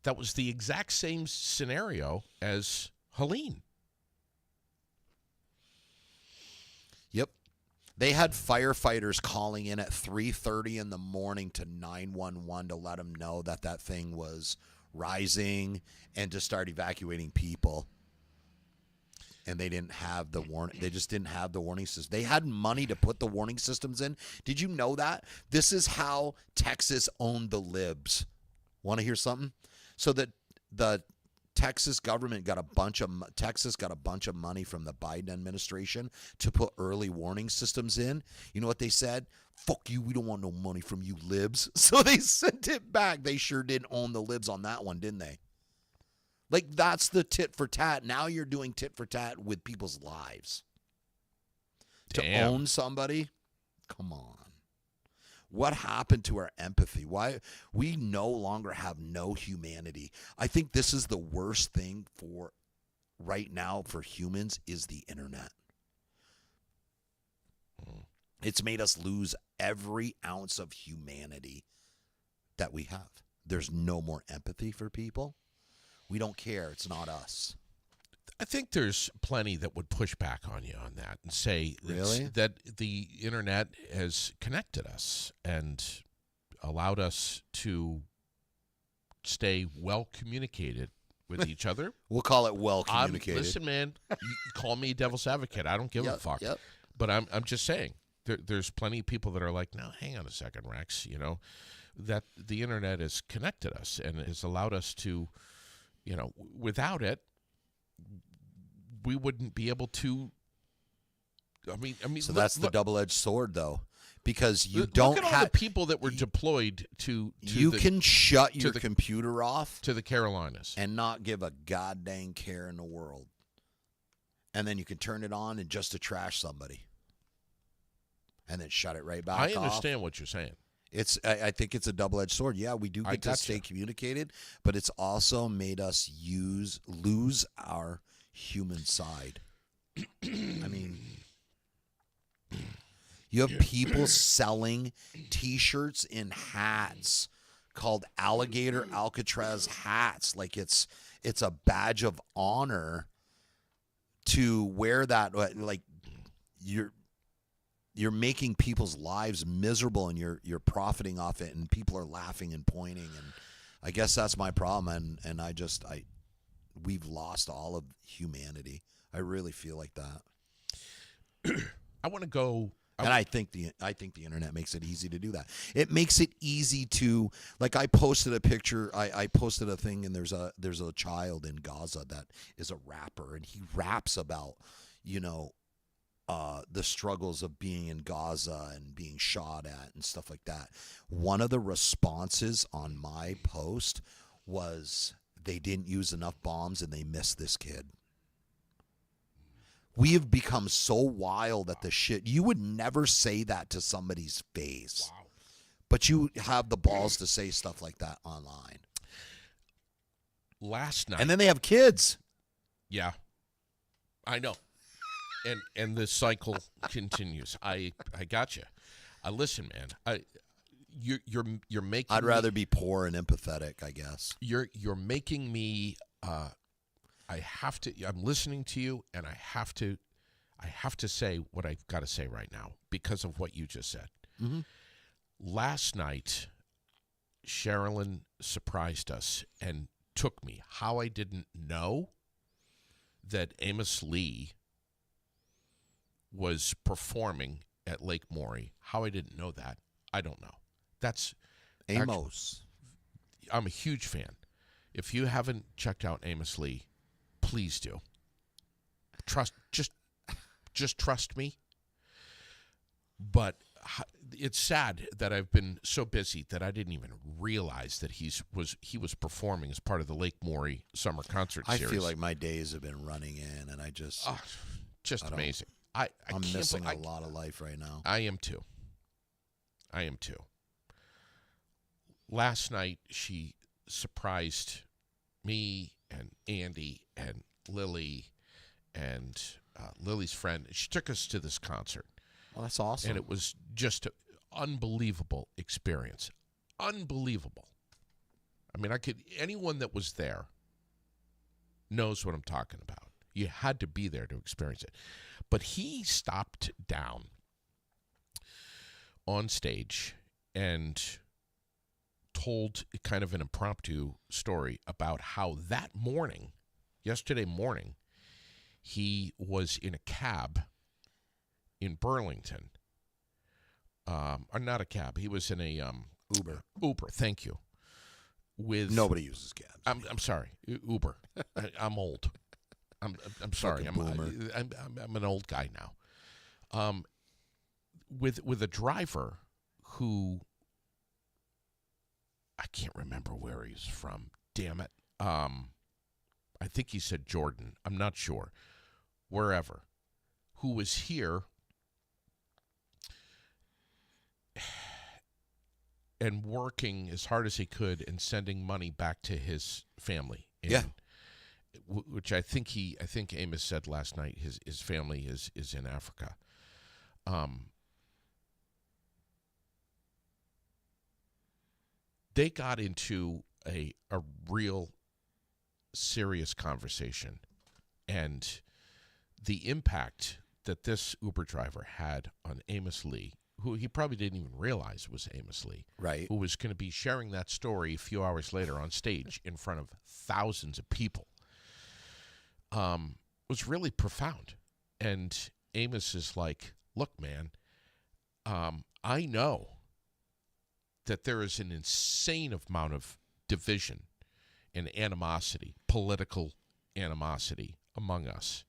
Speaker 1: That was the exact same scenario as Helene.
Speaker 3: Yep. They had firefighters calling in at 3:30 in the morning to 911 to let them know that thing was rising and to start evacuating people. And they didn't have the warning. They just didn't have the warning system. They had money to put the warning systems in. Did you know that? This is how Texas owned the libs. Want to hear something? So that the Texas government got a bunch of money from the Biden administration to put early warning systems in. You know what they said? Fuck you, we don't want no money from you libs. So they sent it back. They sure did own the libs on that one, didn't they? Like, that's the tit for tat. Now you're doing tit for tat with people's lives.
Speaker 1: Damn.
Speaker 3: To own somebody? Come on. What happened to our empathy? Why we no longer have no humanity? I think this is the worst thing for right now for humans is the internet. It's made us lose every ounce of humanity that we have. There's no more empathy for people. We don't care. It's not us.
Speaker 1: I think there's plenty that would push back on you on that and say
Speaker 3: Really?
Speaker 1: that the internet has connected us and allowed us to stay well communicated with each other.
Speaker 3: We'll call it well communicated.
Speaker 1: Listen, man, you call me devil's advocate. I don't give a fuck.
Speaker 3: Yep.
Speaker 1: But I'm just saying there's plenty of people that are like, no, hang on a second, Rex. That the internet has connected us and has allowed us to, without it, we wouldn't be able to. I mean.
Speaker 3: So that's the double-edged sword, though, because you
Speaker 1: look
Speaker 3: don't
Speaker 1: at all
Speaker 3: have
Speaker 1: the people that were deployed to
Speaker 3: you can shut your
Speaker 1: the-
Speaker 3: computer off
Speaker 1: to the Carolinas.
Speaker 3: and not give a goddamn care in the world, and then you can turn it on and just to trash somebody, and then shut it right back
Speaker 1: I
Speaker 3: off.
Speaker 1: understand what you're saying.
Speaker 3: I think it's a double-edged sword. Yeah, we do
Speaker 1: I
Speaker 3: get to
Speaker 1: gotcha.
Speaker 3: stay communicated, but it's also made us lose our human side. I mean, you have people selling T-shirts and hats called Alligator Alcatraz hats, like it's a badge of honor to wear that. Like you're making people's lives miserable and you're profiting off it, and people are laughing and pointing, and I guess that's my problem, and we've lost all of humanity. I really feel like that.
Speaker 1: I want to go
Speaker 3: And I think the internet makes it easy to do that. It makes it easy to, like, I posted a picture, I posted a thing, and there's a child in Gaza that is a rapper, and he raps about, the struggles of being in Gaza and being shot at and stuff like that. One of the responses on my post was they didn't use enough bombs and they missed this kid. We have become so wild at the shit. You would never say that to somebody's face.
Speaker 1: Wow.
Speaker 3: But you have the balls to say stuff like that online.
Speaker 1: Last night.
Speaker 3: And then they have kids.
Speaker 1: Yeah. I know. And the cycle continues. I got you. Listen, man. You're making.
Speaker 3: I'd rather be poor and empathetic, I guess.
Speaker 1: You're making me. I have to. I'm listening to you, and I have to say what I've got to say right now because of what you just said.
Speaker 3: Mm-hmm.
Speaker 1: Last night, Sherilyn surprised us and took me. How I didn't know that Amos Lee was performing at Lake Maury. How I didn't know that, I don't know. That's
Speaker 3: Amos.
Speaker 1: I'm a huge fan. If you haven't checked out Amos Lee, please do. Just trust me. But it's sad that I've been so busy that I didn't even realize that he was performing as part of the Lake Maury summer concert series.
Speaker 3: I feel like my days have been running in, and I just
Speaker 1: amazing.
Speaker 3: I'm missing a lot of life right now.
Speaker 1: I am too. Last night, she surprised me and Andy and Lily and Lily's friend. She took us to this concert.
Speaker 3: Well, that's awesome.
Speaker 1: And it was just an unbelievable experience. Unbelievable. I mean, anyone that was there knows what I'm talking about. You had to be there to experience it. But he stopped down on stage and told kind of an impromptu story about how that morning, yesterday morning, he was in a cab in Burlington. Or not a cab. He was in a
Speaker 3: Uber.
Speaker 1: Uber, thank you. With
Speaker 3: nobody uses cabs.
Speaker 1: I'm sorry, Uber. I'm old. I'm sorry. I'm an old guy now. With a driver who I can't remember where he's from. Damn it. I think he said Jordan. I'm not sure. Wherever. Who was here and working as hard as he could and sending money back to his family. Which I think Amos said last night his family is in Africa. They got into a real serious conversation, and the impact that this Uber driver had on Amos Lee, who he probably didn't even realize was Amos Lee,
Speaker 3: right?
Speaker 1: Who was going to be sharing that story a few hours later on stage in front of thousands of people, was really profound. And Amos is like, look, man, I know that there is an insane amount of division and animosity, political animosity among us.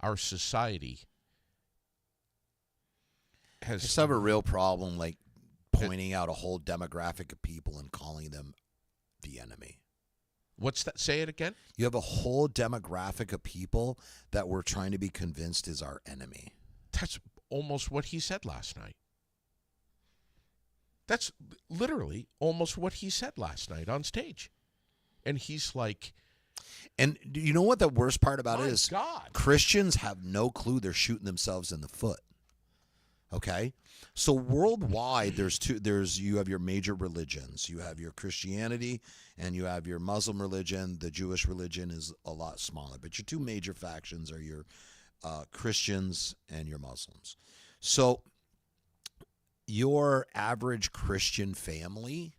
Speaker 1: Our society has...
Speaker 3: I just have a real problem, like, pointing out a whole demographic of people and calling them the enemy.
Speaker 1: What's that? Say it again?
Speaker 3: You have a whole demographic of people that we're trying to be convinced is our enemy.
Speaker 1: That's almost what he said last night. That's literally almost what he said last night on stage. And he's like...
Speaker 3: And do you know what the worst part about it is?
Speaker 1: God.
Speaker 3: Christians have no clue they're shooting themselves in the foot. Okay? So worldwide, you have your major religions. You have your Christianity and you have your Muslim religion. The Jewish religion is a lot smaller. But your two major factions are your Christians and your Muslims. So your average Christian family,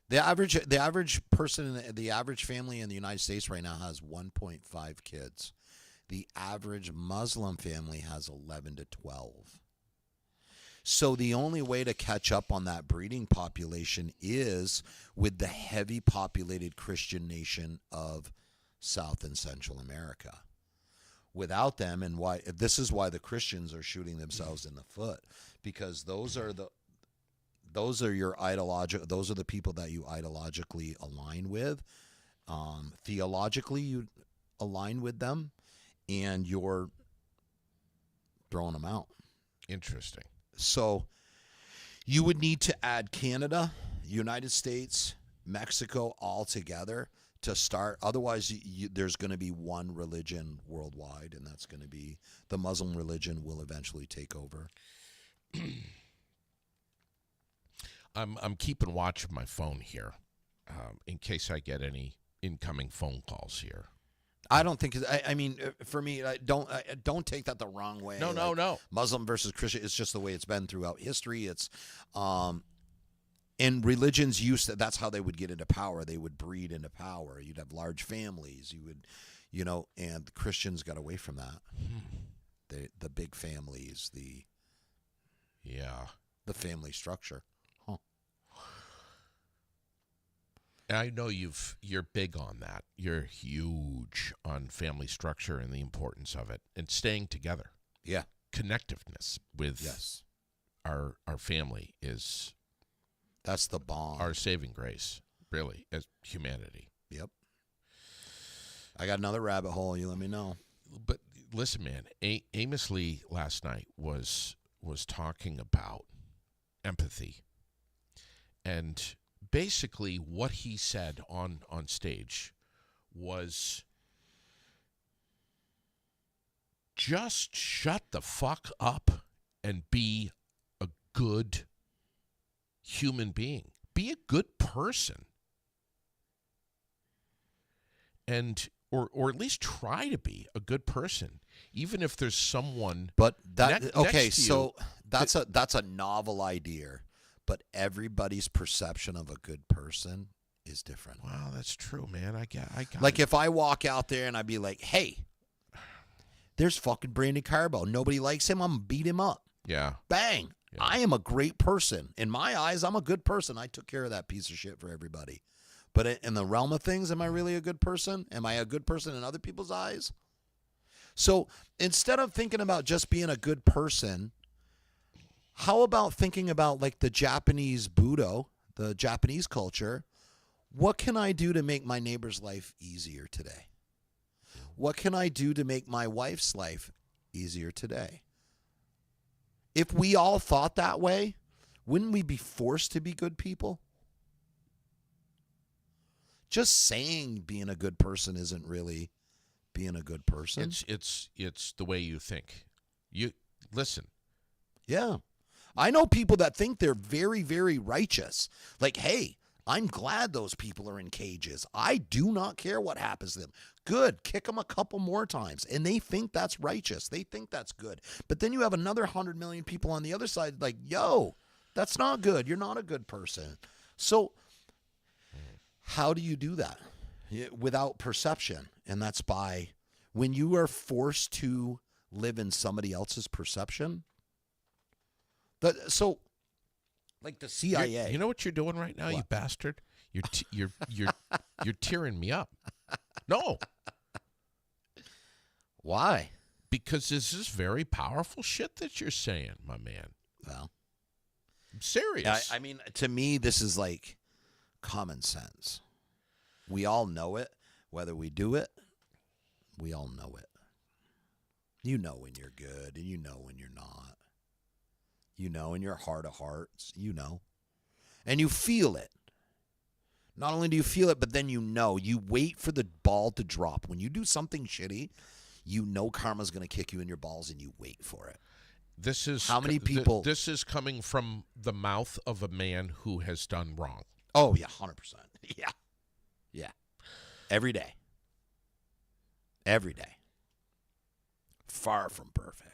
Speaker 3: the average person, the average family in the United States right now has 1.5 kids. The average Muslim family has 11 to 12. So the only way to catch up on that breeding population is with the heavy populated Christian nation of South and Central America. Without them, and why this is why the Christians are shooting themselves in the foot, because those are the people that you ideologically align with. Theologically, you align with them, and you're throwing them out.
Speaker 1: Interesting.
Speaker 3: So you would need to add Canada, United States, Mexico all together to start. Otherwise, there's going to be one religion worldwide, and that's going to be the Muslim religion will eventually take over.
Speaker 1: I'm keeping watch of my phone here in case I get any incoming phone calls here.
Speaker 3: I don't think. I mean, for me, don't take that the wrong way.
Speaker 1: No.
Speaker 3: Muslim versus Christian. It's just the way it's been throughout history. It's, and religions used to. That's how they would get into power. They would breed into power. You'd have large families. You would, and the Christians got away from that. The big families. The family structure.
Speaker 1: I know you're big on that. You're huge on family structure and the importance of it and staying together.
Speaker 3: Yeah.
Speaker 1: Connectiveness with our family is
Speaker 3: that's the bond.
Speaker 1: Our saving grace, really, as humanity.
Speaker 3: Yep. I got another rabbit hole. You let me know.
Speaker 1: But listen, man, Amos Lee last night was talking about empathy. And basically what he said on stage was just shut the fuck up and be a good human being. Be a good person. And or at least try to be a good person, even if there's someone
Speaker 3: next to
Speaker 1: you.
Speaker 3: That's a novel idea. But everybody's perception of a good person is different.
Speaker 1: Wow, that's true, man. I got
Speaker 3: like
Speaker 1: it.
Speaker 3: If I walk out there and I'd be like, hey, there's fucking Brandon Carbo. Nobody likes him. I'm going to beat him up.
Speaker 1: Yeah.
Speaker 3: Bang. Yeah. I am a great person. In my eyes, I'm a good person. I took care of that piece of shit for everybody. But in the realm of things, am I really a good person? Am I a good person in other people's eyes? So instead of thinking about just being a good person, how about thinking about like the Japanese Budo, the Japanese culture? What can I do to make my neighbor's life easier today? What can I do to make my wife's life easier today? If we all thought that way, wouldn't we be forced to be good people? Just saying being a good person isn't really being a good person.
Speaker 1: It's the way you think. You listen.
Speaker 3: Yeah. I know people that think they're very, very righteous. Like, hey, I'm glad those people are in cages. I do not care what happens to them. Good. Kick them a couple more times. And they think that's righteous. They think that's good. But then you have another 100 million people on the other side like, yo, that's not good. You're not a good person. So how do you do that? Without perception. And that's by when you are forced to live in somebody else's perception. So, like the CIA.
Speaker 1: You know what you're doing right now,
Speaker 3: what?
Speaker 1: You bastard? You're tearing me up. No.
Speaker 3: Why?
Speaker 1: Because this is very powerful shit that you're saying, my man.
Speaker 3: Well,
Speaker 1: I'm serious.
Speaker 3: I mean, to me, this is like common sense. We all know it. Whether we do it, we all know it. You know when you're good and you know when you're not. You know in your heart of hearts, you know. And you feel it. Not only do you feel it, but then you know. You wait for the ball to drop. When you do something shitty, you know karma's going to kick you in your balls and you wait for it.
Speaker 1: This is
Speaker 3: how many people.
Speaker 1: This is coming from the mouth of a man who has done wrong.
Speaker 3: Oh, yeah, 100%. Yeah. Yeah. Every day. Every day. Far from perfect.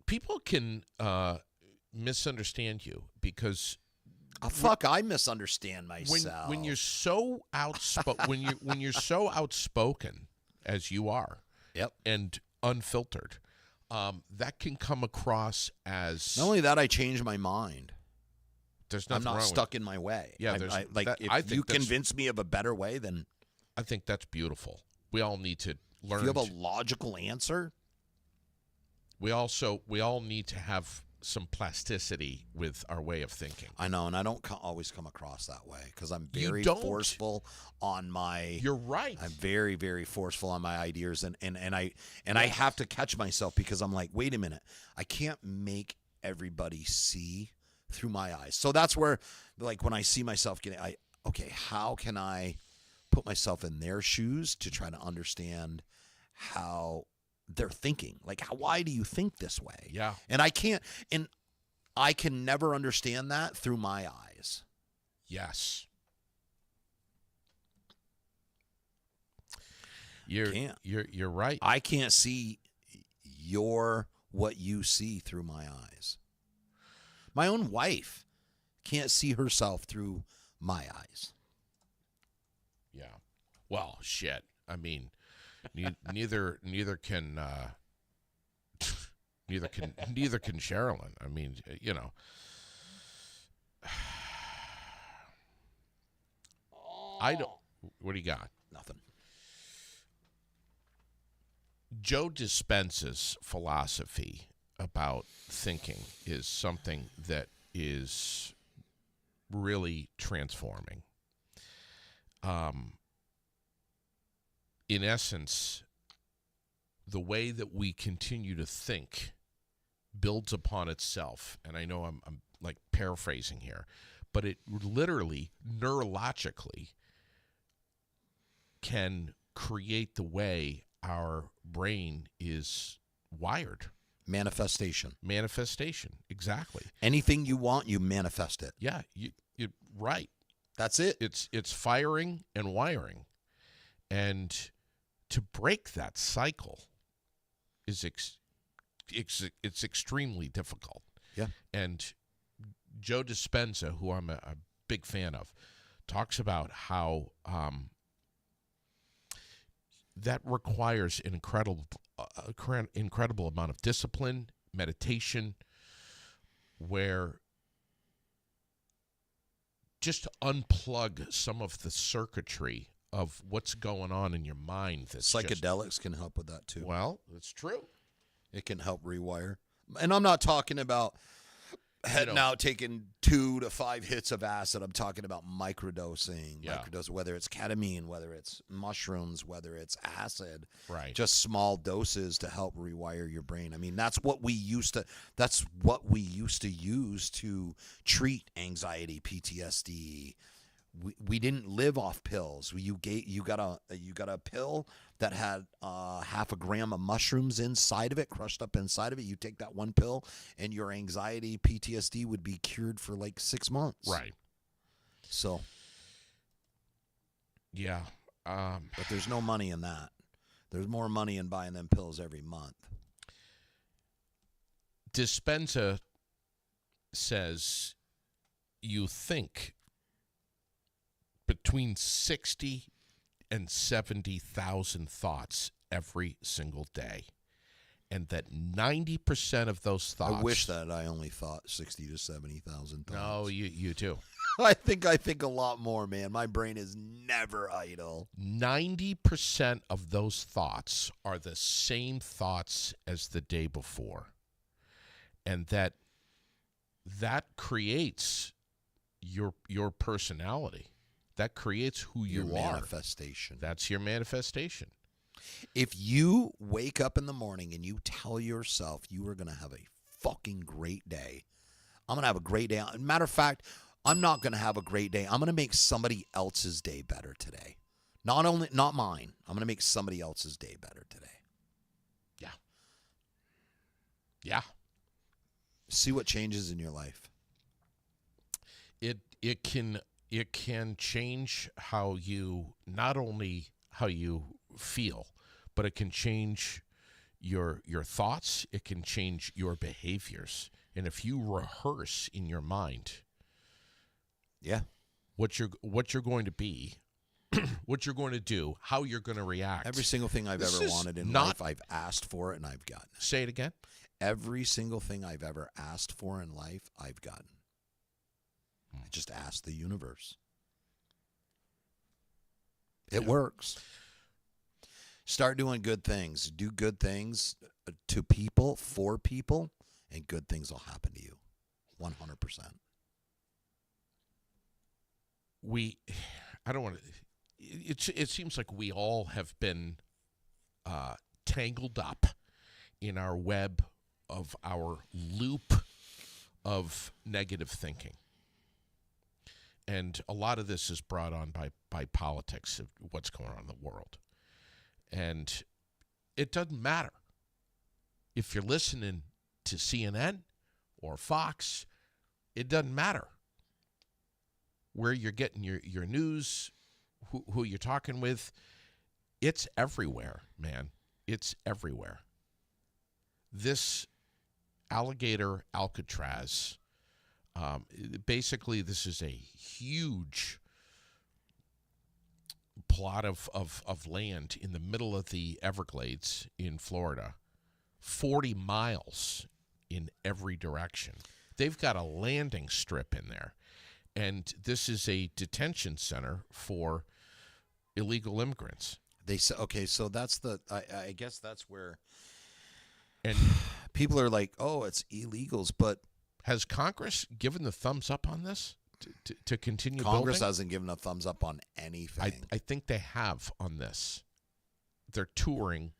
Speaker 1: People can misunderstand you because
Speaker 3: I misunderstand myself.
Speaker 1: When you're so outspoken, when you're so outspoken as you are,
Speaker 3: yep,
Speaker 1: and unfiltered, that can come across as
Speaker 3: Not only that, I changed my mind.
Speaker 1: there's
Speaker 3: I'm
Speaker 1: nothing
Speaker 3: not
Speaker 1: wrong
Speaker 3: stuck in my way.
Speaker 1: Yeah,
Speaker 3: if you convince me of a better way, then
Speaker 1: I think that's beautiful. We all need to learn.
Speaker 3: if you have a logical answer,
Speaker 1: we all need to have some plasticity with our way of thinking.
Speaker 3: I know, and I don't always come across that way because I'm
Speaker 1: You
Speaker 3: very
Speaker 1: don't.
Speaker 3: forceful on my.
Speaker 1: You're right.
Speaker 3: I'm very, very forceful on my ideas, and I have to catch myself because I'm like, wait a minute, I can't make everybody see through my eyes. So that's where, like, when I see myself getting, how can I put myself in their shoes to try to understand how they're thinking? Like, why do you think this way?
Speaker 1: Yeah.
Speaker 3: And I can never understand that through my eyes.
Speaker 1: Yes. You're right.
Speaker 3: I can't see what you see through my eyes. My own wife can't see herself through my eyes.
Speaker 1: Yeah. Well, shit. I mean, neither can neither can Sherilyn. I mean, you know. I don't. What do you got?
Speaker 3: Nothing.
Speaker 1: Joe Dispenza's philosophy about thinking is something that is really transforming. In essence, the way that we continue to think builds upon itself. And I know I'm like paraphrasing here, but it literally, neurologically, can create the way our brain is wired.
Speaker 3: Manifestation.
Speaker 1: Exactly.
Speaker 3: Anything you want, you manifest it.
Speaker 1: Yeah, you right.
Speaker 3: That's it.
Speaker 1: It's firing and wiring, and to break that cycle is it's extremely difficult.
Speaker 3: Yeah.
Speaker 1: And Joe Dispenza, who I'm a big fan of, talks about how that requires an incredible amount of discipline, meditation, where just to unplug some of the circuitry of what's going on in your mind.
Speaker 3: Psychedelics can help with that too.
Speaker 1: Well, it's true.
Speaker 3: It can help rewire. And I'm not talking about heading out taking 2 to 5 hits of acid. I'm talking about microdosing.
Speaker 1: Yeah.
Speaker 3: Whether it's ketamine, whether it's mushrooms, whether it's acid.
Speaker 1: Right.
Speaker 3: Just small doses to help rewire your brain. I mean, that's what we used to use to treat anxiety, PTSD. We didn't live off pills. You got a pill that had half a gram of mushrooms inside of it, crushed up inside of it. You take that one pill, and your anxiety, PTSD would be cured for like 6 months.
Speaker 1: Right.
Speaker 3: So.
Speaker 1: Yeah.
Speaker 3: But there's no money in that. There's more money in buying them pills every month.
Speaker 1: Dispenza says you think between 60 and 70,000 thoughts every single day, and that 90% of those thoughts.
Speaker 3: I wish that I only thought 60 to 70,000 thoughts.
Speaker 1: No, you do.
Speaker 3: I think a lot more, man. My brain is never idle.
Speaker 1: 90% of those thoughts are the same thoughts as the day before, and that creates your personality. That creates who you are.
Speaker 3: Manifestation.
Speaker 1: That's your manifestation.
Speaker 3: If you wake up in the morning and you tell yourself you are going to have a fucking great day, I'm going to have a great day. Matter of fact, I'm not going to have a great day. I'm going to make somebody else's day better today. Not mine. I'm going to make somebody else's day better today.
Speaker 1: Yeah. Yeah.
Speaker 3: See what changes in your life.
Speaker 1: It can change how you, not only how you feel, but it can change your thoughts. It can change your behaviors. And if you rehearse in your mind,
Speaker 3: yeah,
Speaker 1: what you're going to be, what you're going to do, how you're going to react.
Speaker 3: Every single thing I've
Speaker 1: This
Speaker 3: ever
Speaker 1: is
Speaker 3: wanted in
Speaker 1: not-
Speaker 3: life, I've asked for it and I've gotten it.
Speaker 1: Say it again.
Speaker 3: Every single thing I've ever asked for in life, I've gotten. I just asked the universe. It works. Start doing good things. Do good things to people, for people, and good things will happen to you. 100%.
Speaker 1: I don't want to. It seems like we all have been tangled up in our web of our loop of negative thinking. And a lot of this is brought on by politics of what's going on in the world. And it doesn't matter if you're listening to CNN or Fox, it doesn't matter where you're getting your news, who you're talking with. It's everywhere, man. It's everywhere. This alligator Alcatraz, basically this is a huge plot of land in the middle of the Everglades in Florida, 40 miles in every direction. They've got a landing strip in there. And this is a detention center for illegal immigrants.
Speaker 3: They say, okay, so that's I guess that's where
Speaker 1: And
Speaker 3: people are like, oh, it's illegals, but
Speaker 1: has Congress given the thumbs up on this to continue
Speaker 3: Congress
Speaker 1: building?
Speaker 3: hasn't given a thumbs up on anything.
Speaker 1: I think they have on this. They're touring.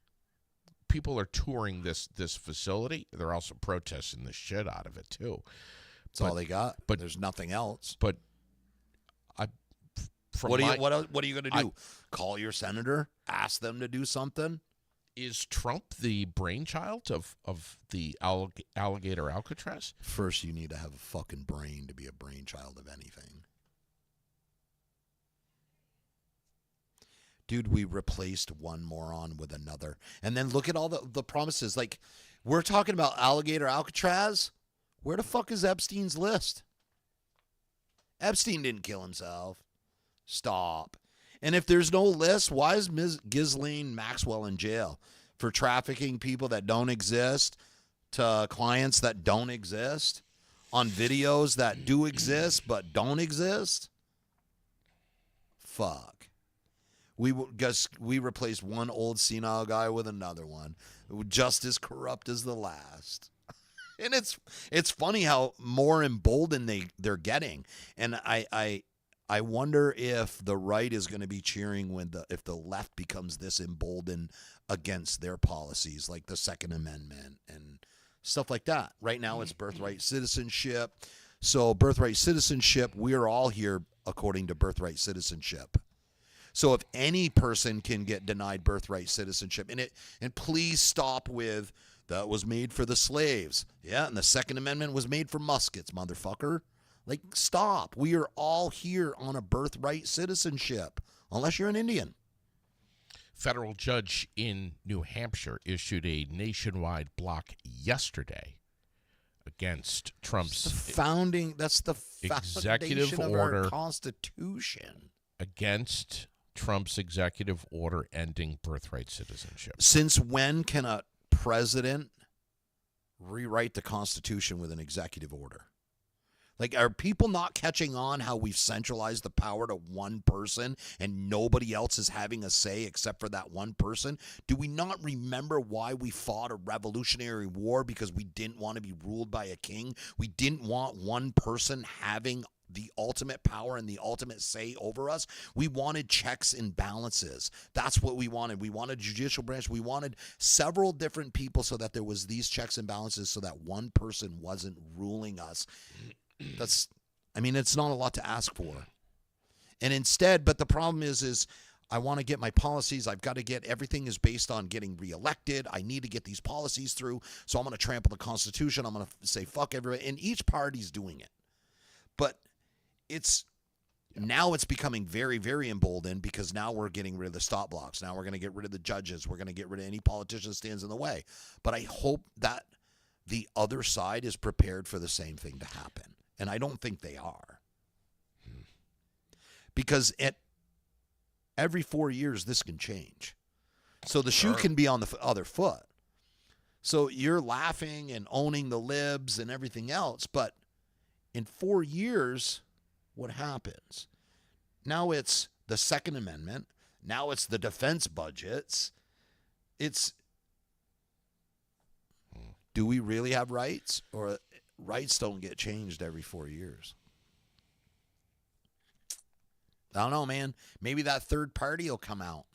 Speaker 1: People are touring this facility. They're also protesting the shit out of it too.
Speaker 3: That's all they got.
Speaker 1: but-
Speaker 3: There's nothing else.
Speaker 1: But
Speaker 3: What are you going to do? Call your senator? Ask them to do something?
Speaker 1: Is Trump the brainchild of the alligator Alcatraz?
Speaker 3: First, you need to have a fucking brain to be a brainchild of anything. Dude, we replaced one moron with another. And then look at all the promises. Like, we're talking about alligator Alcatraz. Where the fuck is Epstein's list? Epstein didn't kill himself. Stop. And if there's no list, why is Ms. Ghislaine Maxwell in jail? For trafficking people that don't exist to clients that don't exist on videos that do exist but don't exist? Fuck. We replaced one old senile guy with another one, just as corrupt as the last. And it's funny how more emboldened they're getting. And I wonder if the right is going to be cheering if the left becomes this emboldened against their policies, like the Second Amendment and stuff like that. Right now, it's birthright citizenship. So birthright citizenship, we're all here according to birthright citizenship. So if any person can get denied birthright citizenship, and please stop with that was made for the slaves. Yeah, and the Second Amendment was made for muskets, motherfucker. Like, stop. We are all here on a birthright citizenship, unless you're an Indian.
Speaker 1: Federal judge in New Hampshire issued a nationwide block yesterday against Trump's
Speaker 3: That's the
Speaker 1: executive
Speaker 3: foundation of
Speaker 1: order
Speaker 3: our Constitution.
Speaker 1: against Trump's executive order ending birthright citizenship.
Speaker 3: Since when can a president rewrite the Constitution with an executive order? Like, are people not catching on how we've centralized the power to one person and nobody else is having a say except for that one person? Do we not remember why we fought a revolutionary war? Because we didn't want to be ruled by a king. We didn't want one person having the ultimate power and the ultimate say over us. We wanted checks and balances. That's what we wanted. We wanted a judicial branch. We wanted several different people so that there was these checks and balances so that one person wasn't ruling us. It's not a lot to ask for. And instead, but the problem is I want to get my policies. I've got to get, everything is based on getting reelected. I need to get these policies through. So I'm going to trample the Constitution. I'm going to say, fuck everybody. And each party's doing it. But now it's becoming very, very emboldened because now we're getting rid of the stop blocks. Now we're going to get rid of the judges. We're going to get rid of any politician that stands in the way. But I hope that the other side is prepared for the same thing to happen. And I don't think they are. Because every 4 years this can change. So the shoe
Speaker 1: Sure.
Speaker 3: can be on the other foot. So you're laughing and owning the libs and everything else, but in 4 years, what happens? Now it's the Second Amendment. Now it's the defense budgets. Do we really have rights? Or rights don't get changed every 4 years? I don't know, man. Maybe that third party will come out.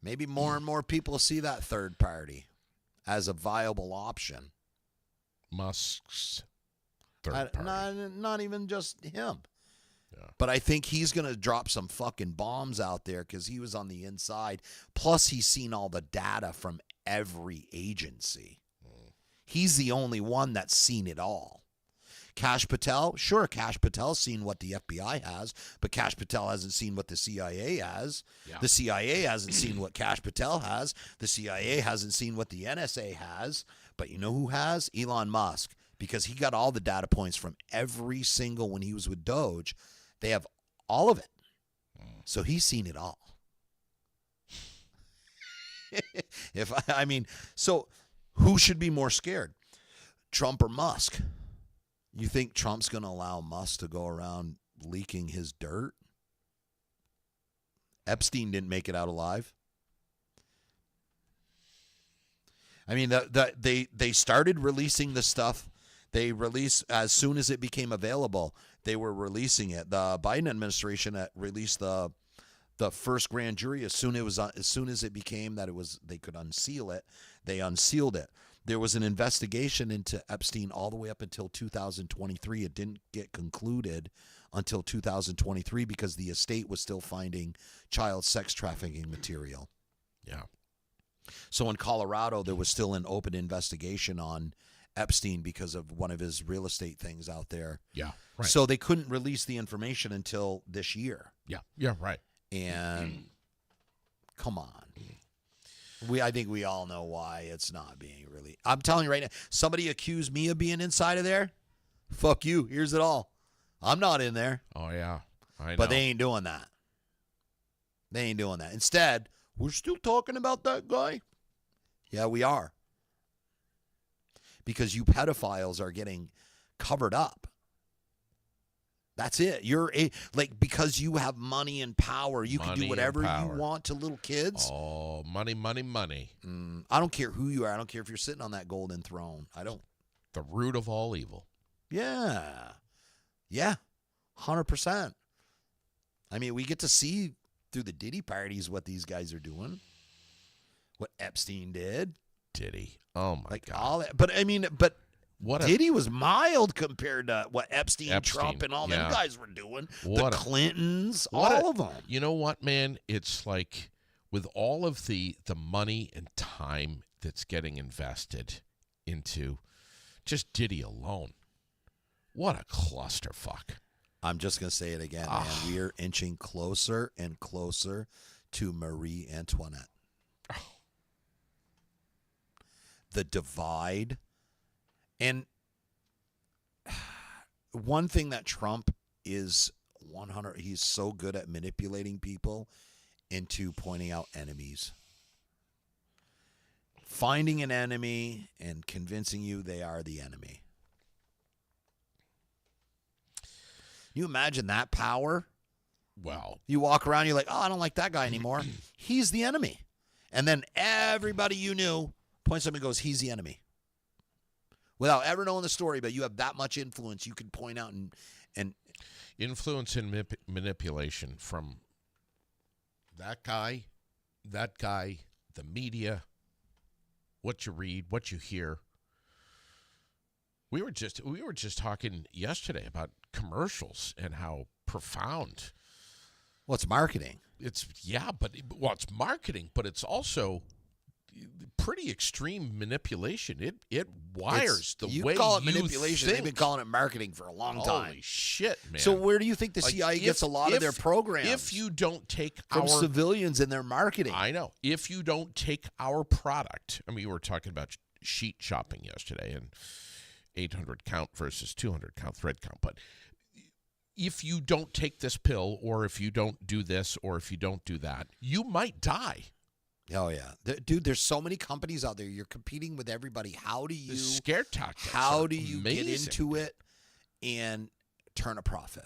Speaker 3: Maybe more and more people see that third party as a viable option.
Speaker 1: Musk's third party.
Speaker 3: Not even just him.
Speaker 1: Yeah.
Speaker 3: But I think he's going to drop some fucking bombs out there because he was on the inside. Plus, he's seen all the data from every agency. He's the only one that's seen it all. Kash Patel, sure, Kash Patel's seen what the FBI has, but Kash Patel hasn't seen what the CIA has.
Speaker 1: Yeah.
Speaker 3: The CIA hasn't seen what Kash Patel has. The CIA hasn't seen what the NSA has. But you know who has? Elon Musk, because he got all the data points from every single, when he was with Doge, they have all of it. So he's seen it all. So who should be more scared? Trump or Musk? You think Trump's going to allow Musk to go around leaking his dirt? Epstein didn't make it out alive. I mean, they started releasing the stuff. They released as soon as it became available. They were releasing it. The Biden administration released the first grand jury as soon as it became that they could unseal it. They unsealed it. There was an investigation into Epstein all the way up until 2023. It didn't get concluded until 2023 because the estate was still finding child sex trafficking material.
Speaker 1: Yeah.
Speaker 3: So in Colorado, there was still an open investigation on Epstein because of one of his real estate things out there.
Speaker 1: Yeah. Right.
Speaker 3: So they couldn't release the information until this year.
Speaker 1: Yeah. Yeah. Right.
Speaker 3: And come on. I think we all know why it's not being released. I'm telling you right now, somebody accused me of being inside of there. Fuck you. Here's it all. I'm not in there.
Speaker 1: Oh, yeah. I know.
Speaker 3: But they ain't doing that. They ain't doing that. Instead, we're still talking about that guy. Yeah, we are. Because you pedophiles are getting covered up. That's it. Because you have money and power, you can do whatever you want to little kids.
Speaker 1: Oh, money, money, money.
Speaker 3: I don't care who you are. I don't care if you're sitting on that golden throne. I don't.
Speaker 1: The root of all evil.
Speaker 3: Yeah. Yeah. 100%. I mean, we get to see through the Diddy parties what these guys are doing. What Epstein did.
Speaker 1: Diddy. Oh, my God.
Speaker 3: All that. But, I mean, Diddy was mild compared to what Epstein, Trump, and all them guys were doing. The Clintons, all of them.
Speaker 1: You know what, man? It's like with all of the money and time that's getting invested into just Diddy alone, what a clusterfuck.
Speaker 3: I'm just going to say it again, man. We are inching closer and closer to Marie Antoinette. The divide. And one thing that Trump is 100, he's so good at manipulating people into pointing out enemies. Finding an enemy and convincing you they are the enemy. You imagine that power?
Speaker 1: Well,
Speaker 3: you walk around, you're like, oh, I don't like that guy anymore. He's the enemy. And then everybody you knew points up and goes, he's the enemy. Without ever knowing the story, but you have that much influence, you can point out and
Speaker 1: influence and manipulation from that guy, the media, what you read, what you hear. We were just talking yesterday about commercials and how profound.
Speaker 3: Well, it's marketing.
Speaker 1: It's marketing, but it's also pretty extreme manipulation. It wires the way you
Speaker 3: call it manipulation.
Speaker 1: Think.
Speaker 3: They've been calling it marketing for a long time.
Speaker 1: Holy shit, man!
Speaker 3: So where do you think the CIA gets a lot of their programs?
Speaker 1: If you don't take
Speaker 3: from civilians in their marketing,
Speaker 1: I know. If you don't take our product, I mean, we were talking about sheet shopping yesterday and 800 count versus 200 count thread count, but if you don't take this pill, or if you don't do this, or if you don't do that, you might die.
Speaker 3: Oh yeah, dude. There's so many companies out there. You're competing with everybody. How do you
Speaker 1: The scare tactics.
Speaker 3: How
Speaker 1: are
Speaker 3: do you
Speaker 1: amazing.
Speaker 3: get into it and turn a profit?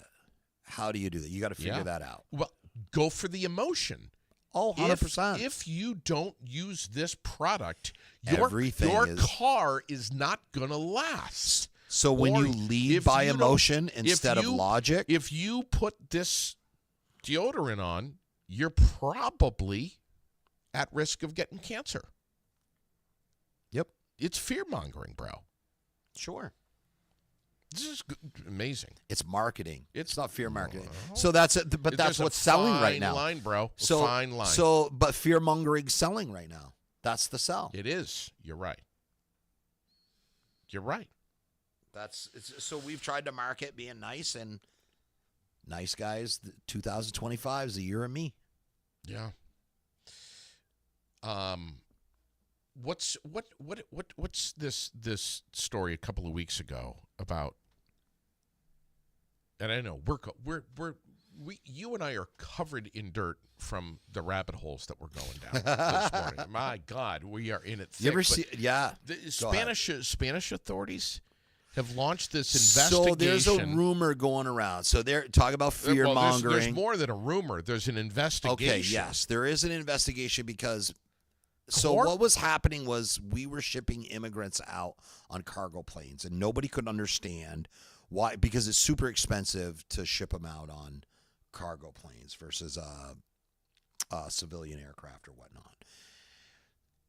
Speaker 3: How do you do that? You got to figure that out.
Speaker 1: Well, go for the emotion.
Speaker 3: Oh, 100%.
Speaker 1: If you don't use this product,
Speaker 3: Everything
Speaker 1: your
Speaker 3: is-
Speaker 1: car is not going to last.
Speaker 3: So when
Speaker 1: Or
Speaker 3: you lead
Speaker 1: if
Speaker 3: by
Speaker 1: you don't-
Speaker 3: emotion
Speaker 1: if
Speaker 3: instead of
Speaker 1: you-
Speaker 3: logic,
Speaker 1: If you put this deodorant on, you're probably at risk of getting cancer.
Speaker 3: Yep.
Speaker 1: It's fear-mongering, bro.
Speaker 3: sure.
Speaker 1: This is amazing.
Speaker 3: It's marketing.
Speaker 1: It's-
Speaker 3: It's not fear marketing.
Speaker 1: Well,
Speaker 3: So that's it. But that's
Speaker 1: There's a
Speaker 3: what's selling right
Speaker 1: fine
Speaker 3: now.
Speaker 1: line, bro.
Speaker 3: So
Speaker 1: Fine line.
Speaker 3: but fear mongering's selling right now. That's the sell.
Speaker 1: It is. You're right. You're right.
Speaker 3: So we've tried to market being nice, and nice guys. 2025 is the year of me.
Speaker 1: Yeah. What's this story a couple of weeks ago about? And I know you and I are covered in dirt from the rabbit holes that we're going down this morning. My God, we are in it thick.
Speaker 3: You ever
Speaker 1: but
Speaker 3: see? Yeah.
Speaker 1: the
Speaker 3: Go ahead.
Speaker 1: Spanish authorities have launched this investigation.
Speaker 3: So there's a rumor going around. So they're talking about fear
Speaker 1: Well,
Speaker 3: mongering.
Speaker 1: there's more than a rumor. There's an investigation.
Speaker 3: Okay, yes, there is an investigation because. So
Speaker 1: Corp-
Speaker 3: what was happening was we were shipping immigrants out on cargo planes, and nobody could understand why, because it's super expensive to ship them out on cargo planes versus civilian aircraft or whatnot.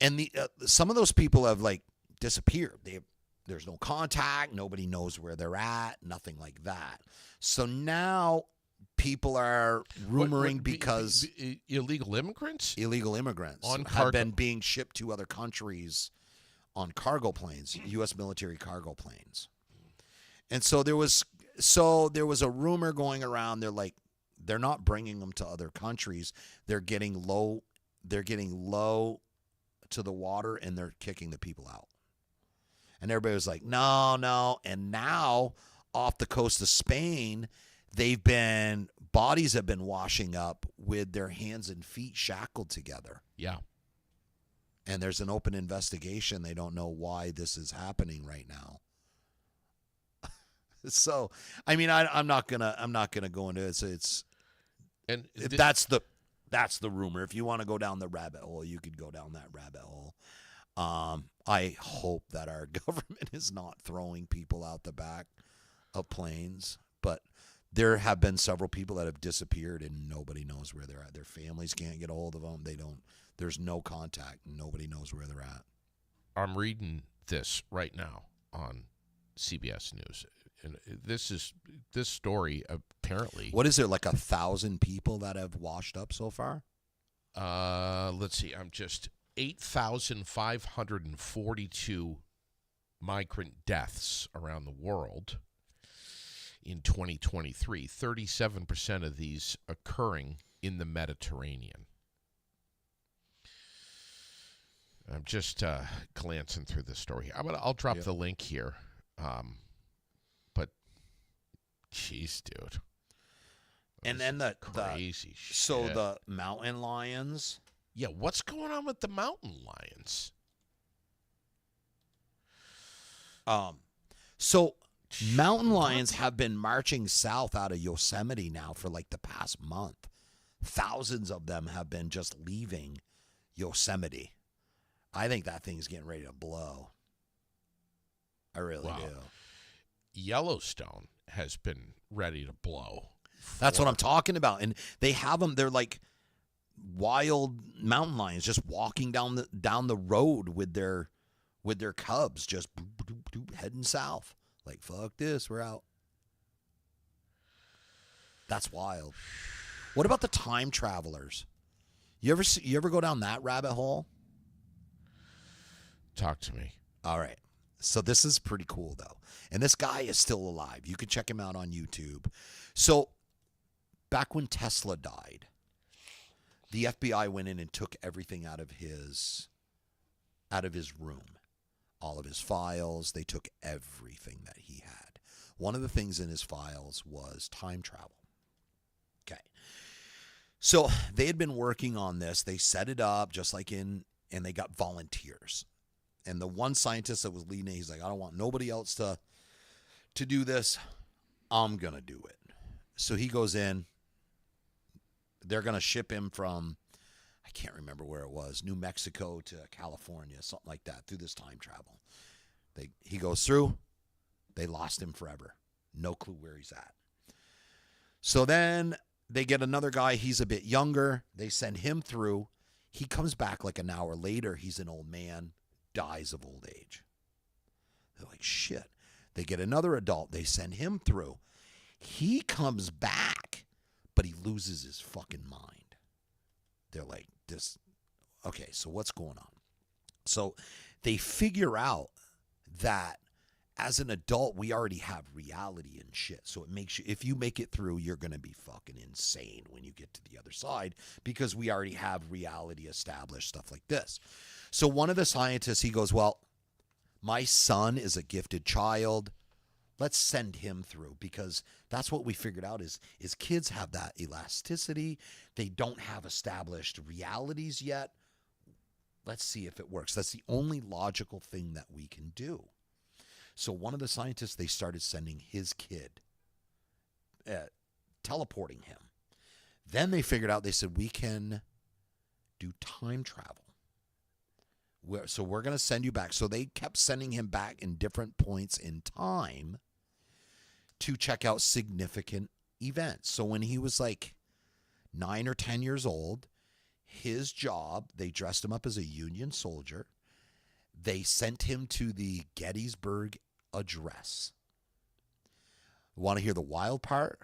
Speaker 3: And some of those people have like disappeared. There's no contact. Nobody knows where they're at. Nothing like that. So now people are rumoring because
Speaker 1: illegal immigrants
Speaker 3: illegal immigrants
Speaker 1: On
Speaker 3: have
Speaker 1: cargo-
Speaker 3: been being shipped to other countries on cargo planes, U.S. military cargo planes. And so there was a rumor going around. They're not bringing them to other countries. They're getting low to the water, and they're kicking the people out. And everybody was like, no. And now off the coast of Spain, bodies have been washing up with their hands and feet shackled together.
Speaker 1: Yeah.
Speaker 3: And there's an open investigation. They don't know why this is happening right now. So, I mean, I'm not gonna go into it. So that's the rumor. If you want to go down the rabbit hole, you could go down that rabbit hole. I hope that our government is not throwing people out the back of planes, but there have been several people that have disappeared and nobody knows where they're at. Their families can't get a hold of them. There's no contact. Nobody knows where they're at.
Speaker 1: I'm reading this right now on CBS News. And this story apparently.
Speaker 3: What is there, like 1,000 people that have washed up so far?
Speaker 1: Let's see. I'm just 8,542 migrant deaths around the world in 2023. 37% of these occurring in the Mediterranean. I'm just glancing through the story. I'll drop the link here. But, jeez, dude.
Speaker 3: And then the
Speaker 1: crazy shit.
Speaker 3: So the mountain lions.
Speaker 1: Yeah, what's going on with the mountain lions?
Speaker 3: So mountain lions have been marching south out of Yosemite now for like the past month. Thousands of them have been just leaving Yosemite. I think that thing's getting ready to blow. I really do.
Speaker 1: Yellowstone has been ready to blow.
Speaker 3: That's what I'm talking about. And they have them. They're like wild mountain lions just walking down the road with their cubs, just heading south. Like, fuck this, we're out. That's wild. What about the time travelers? You ever go down that rabbit hole?
Speaker 1: Talk to me.
Speaker 3: All right. So this is pretty cool, though. And this guy is still alive. You can check him out on YouTube. So back when Tesla died, the FBI went in and took everything out of his room. All of his files. They took everything that he had. One of the things in his files was time travel. Okay. So they had been working on this. They set it up and they got volunteers. And the one scientist that was leading it, he's like, I don't want nobody else to do this. I'm going to do it. So he goes in. They're going to ship him from, I can't remember where it was, New Mexico to California, something like that, through this time travel. He goes through. They lost him forever. No clue where he's at. So then they get another guy. He's a bit younger. They send him through. He comes back like an hour later. He's an old man, dies of old age. They're like, shit. They get another adult. They send him through. He comes back, but he loses his fucking mind. They're like, okay, so what's going on? So they figure out that as an adult, we already have reality and shit. So it makes you, if you make it through, you're going to be fucking insane when you get to the other side because we already have reality established, stuff like this. So one of the scientists, he goes, well, my son is a gifted child. Let's send him through because that's what we figured out is kids have that elasticity. They don't have established realities yet. Let's see if it works. That's the only logical thing that we can do. So one of the scientists, they started sending his kid, teleporting him. Then they figured out, they said, we can do time travel. So we're going to send you back. So they kept sending him back in different points in time to check out significant events. So when he was like 9 or 10 years old, his job, they dressed him up as a Union soldier. They sent him to the Gettysburg Address. Want to hear the wild part?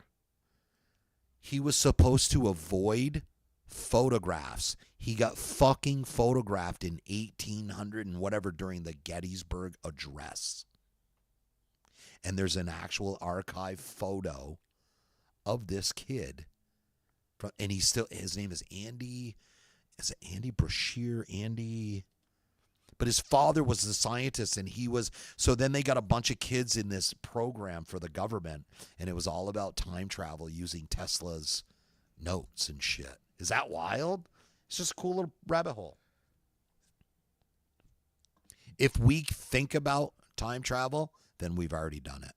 Speaker 3: He was supposed to avoid photographs. He got fucking photographed in 1800 and whatever during the Gettysburg Address. And there's an actual archive photo of this kid. And he's still, his name is Andy. Is it Andy Brashear? Andy. But his father was the scientist, and he was, so then they got a bunch of kids in this program for the government, and it was all about time travel using Tesla's notes and shit. Is that wild? It's just a cool little rabbit hole. If we think about time travel, then we've already done it.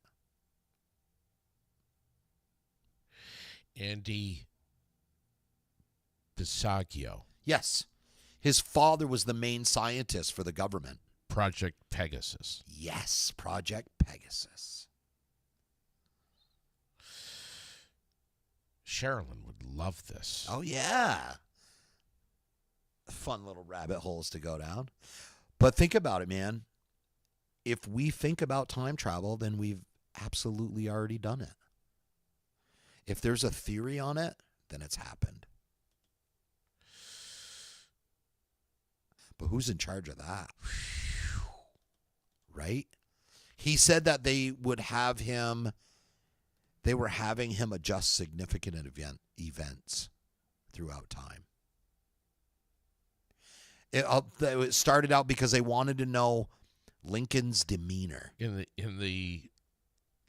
Speaker 1: Andy Bisagio.
Speaker 3: Yes. His father was the main scientist for the government.
Speaker 1: Project Pegasus.
Speaker 3: Yes, Project Pegasus.
Speaker 1: Sherilyn would love this.
Speaker 3: Oh, yeah. Fun little rabbit holes to go down. But think about it, man. If we think about time travel, then we've absolutely already done it. If there's a theory on it, then it's happened. But who's in charge of that? Right? He said that they would have him, they were having him adjust significant events throughout time. It started out because they wanted to know Lincoln's demeanor.
Speaker 1: In the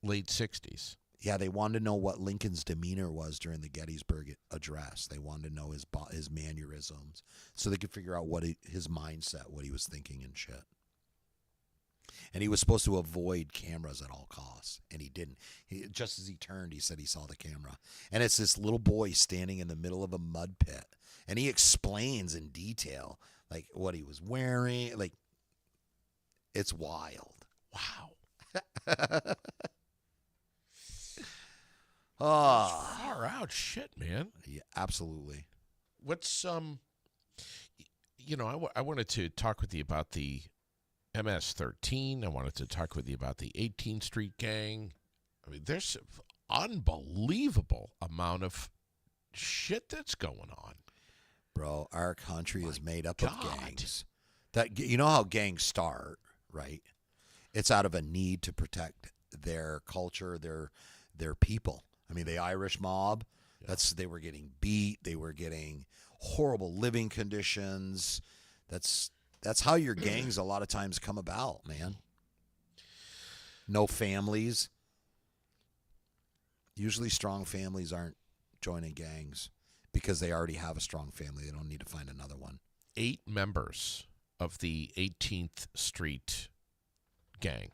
Speaker 1: late 60s.
Speaker 3: Yeah, they wanted to know what Lincoln's demeanor was during the Gettysburg Address. They wanted to know his mannerisms so they could figure out what his mindset, what he was thinking and shit. And he was supposed to avoid cameras at all costs, and he didn't. Just as he turned, he said he saw the camera. And it's this little boy standing in the middle of a mud pit, and he explains in detail like what he was wearing. Like, it's wild. Wow. Oh,
Speaker 1: far out shit, man.
Speaker 3: Yeah, absolutely.
Speaker 1: What's I wanted to talk with you about the MS-13. I wanted to talk with you about the 18th Street Gang. I mean, there's an unbelievable amount of shit that's going on.
Speaker 3: Bro, our country is made up of gangs. That, you know how gangs start, right? It's out of a need to protect their culture, their people. I mean, the Irish mob, they were getting beat. They were getting horrible living conditions. That's how your gangs a lot of times come about, man. No families. Usually strong families aren't joining gangs because they already have a strong family. They don't need to find another one.
Speaker 1: 8 members of the 18th Street gang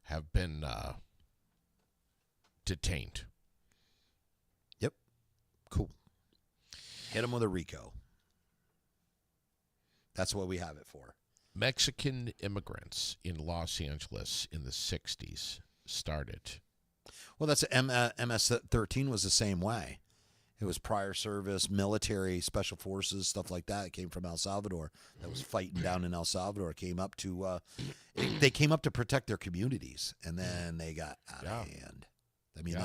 Speaker 1: have been detained.
Speaker 3: Yep. Cool. Hit them with a RICO. That's what we have it for.
Speaker 1: Mexican immigrants in Los Angeles in the 60s started.
Speaker 3: Well, that's MS-13 was the same way. It was prior service, military, special forces, stuff like that. It came from El Salvador. That was fighting down in El Salvador. Came up to, they came up to protect their communities, and then they got out of hand. I mean,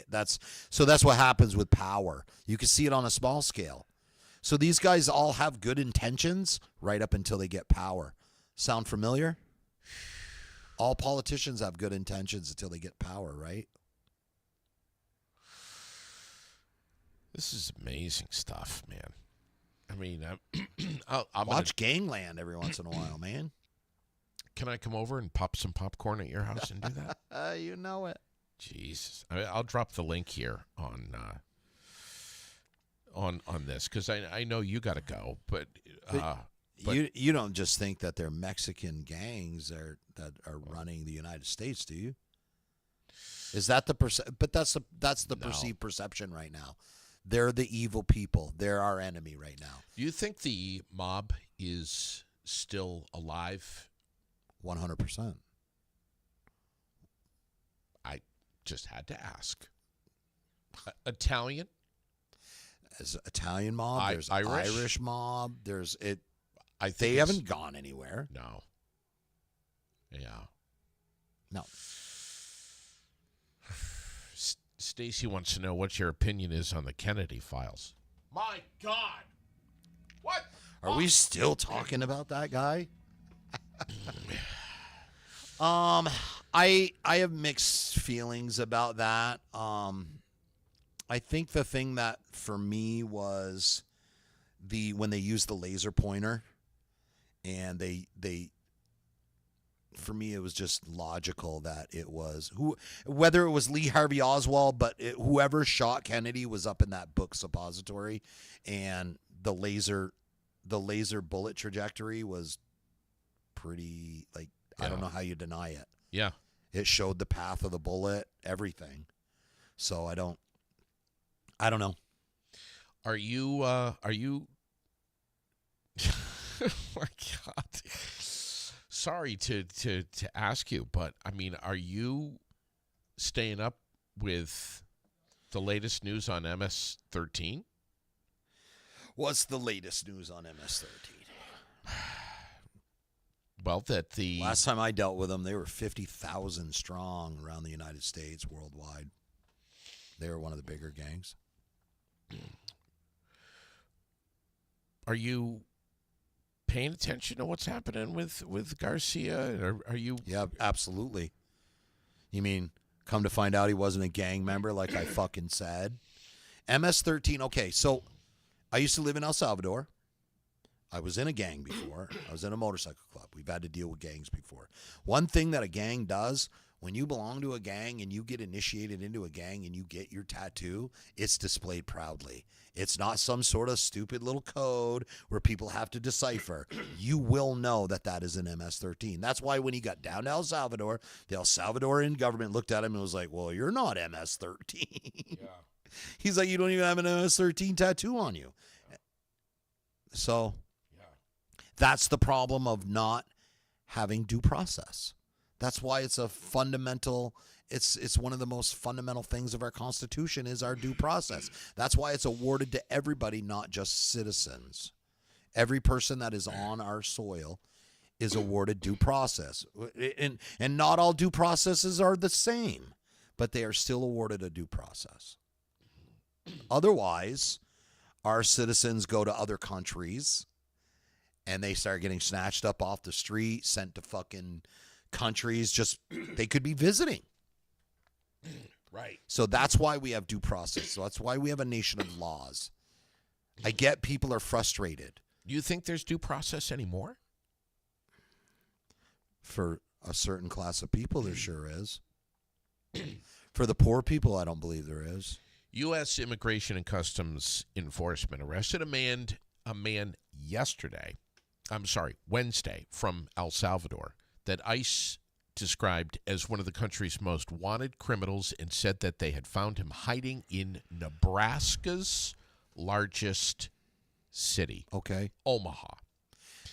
Speaker 3: that's what happens with power. You can see it on a small scale. So these guys all have good intentions right up until they get power. Sound familiar? All politicians have good intentions until they get power, right?
Speaker 1: This is amazing stuff, man. I mean,
Speaker 3: Watch Gangland every once in a while, man.
Speaker 1: Can I come over and pop some popcorn at your house and do that?
Speaker 3: You know it.
Speaker 1: Jesus. I'll drop the link here on this because I know you got to go, but
Speaker 3: you don't just think that they're Mexican gangs that are running the United States, do you? Is that the But that's the perceived perception right now. They're the evil people. They're our enemy right now.
Speaker 1: Do you think the mob is still alive?
Speaker 3: 100%.
Speaker 1: I just had to ask. Italian?
Speaker 3: As Italian mob, there's Irish mob. There's it.
Speaker 1: I think
Speaker 3: they haven't gone anywhere.
Speaker 1: No. Yeah.
Speaker 3: No.
Speaker 1: Stacy wants to know what your opinion is on the Kennedy files. My God. What?
Speaker 3: Are we still talking about that guy? I have mixed feelings about that. I think the thing that for me was when they used the laser pointer, and they for me it was just logical that it was whether it was Lee Harvey Oswald, but whoever shot Kennedy was up in that book suppository, and the laser bullet trajectory was pretty I don't know how you deny it.
Speaker 1: Yeah.
Speaker 3: It showed the path of the bullet, everything. So I don't know.
Speaker 1: Are you oh my God. Sorry to ask you, but I mean, are you staying up with the latest news on MS-13?
Speaker 3: What's the latest news on MS-13?
Speaker 1: Well, that the
Speaker 3: last time I dealt with them, they were 50,000 strong around the United States, worldwide. They were one of the bigger gangs.
Speaker 1: Are you paying attention to what's happening with Garcia? Are you?
Speaker 3: Yeah, absolutely. You mean, come to find out he wasn't a gang member like I fucking said? MS-13, okay, so I used to live in El Salvador. I was in a gang before. I was in a motorcycle club. We've had to deal with gangs before. One thing that a gang does, when you belong to a gang and you get initiated into a gang and you get your tattoo, it's displayed proudly. It's not some sort of stupid little code where people have to decipher. You will know that that is an MS-13. That's why when he got down to El Salvador, the El Salvadorian government looked at him and was like, well, you're not MS-13. Yeah. He's like, you don't even have an MS-13 tattoo on you. So that's the problem of not having due process. That's why it's a fundamental, it's one of the most fundamental things of our Constitution is our due process. That's why it's awarded to everybody, not just citizens. Every person that is on our soil is awarded due process. And not all due processes are the same, but they are still awarded a due process. Otherwise, our citizens go to other countries and they start getting snatched up off the street, sent to fucking countries, just they could be visiting.
Speaker 1: Right.
Speaker 3: So that's why we have due process. So that's why we have a nation of laws. I get people are frustrated.
Speaker 1: Do you think there's due process anymore?
Speaker 3: For a certain class of people, there sure is. For the poor people, I don't believe there is.
Speaker 1: U.S. Immigration and Customs Enforcement arrested a man Wednesday, from El Salvador, that ICE described as one of the country's most wanted criminals, and said that they had found him hiding in Nebraska's largest city,
Speaker 3: Okay.
Speaker 1: Omaha.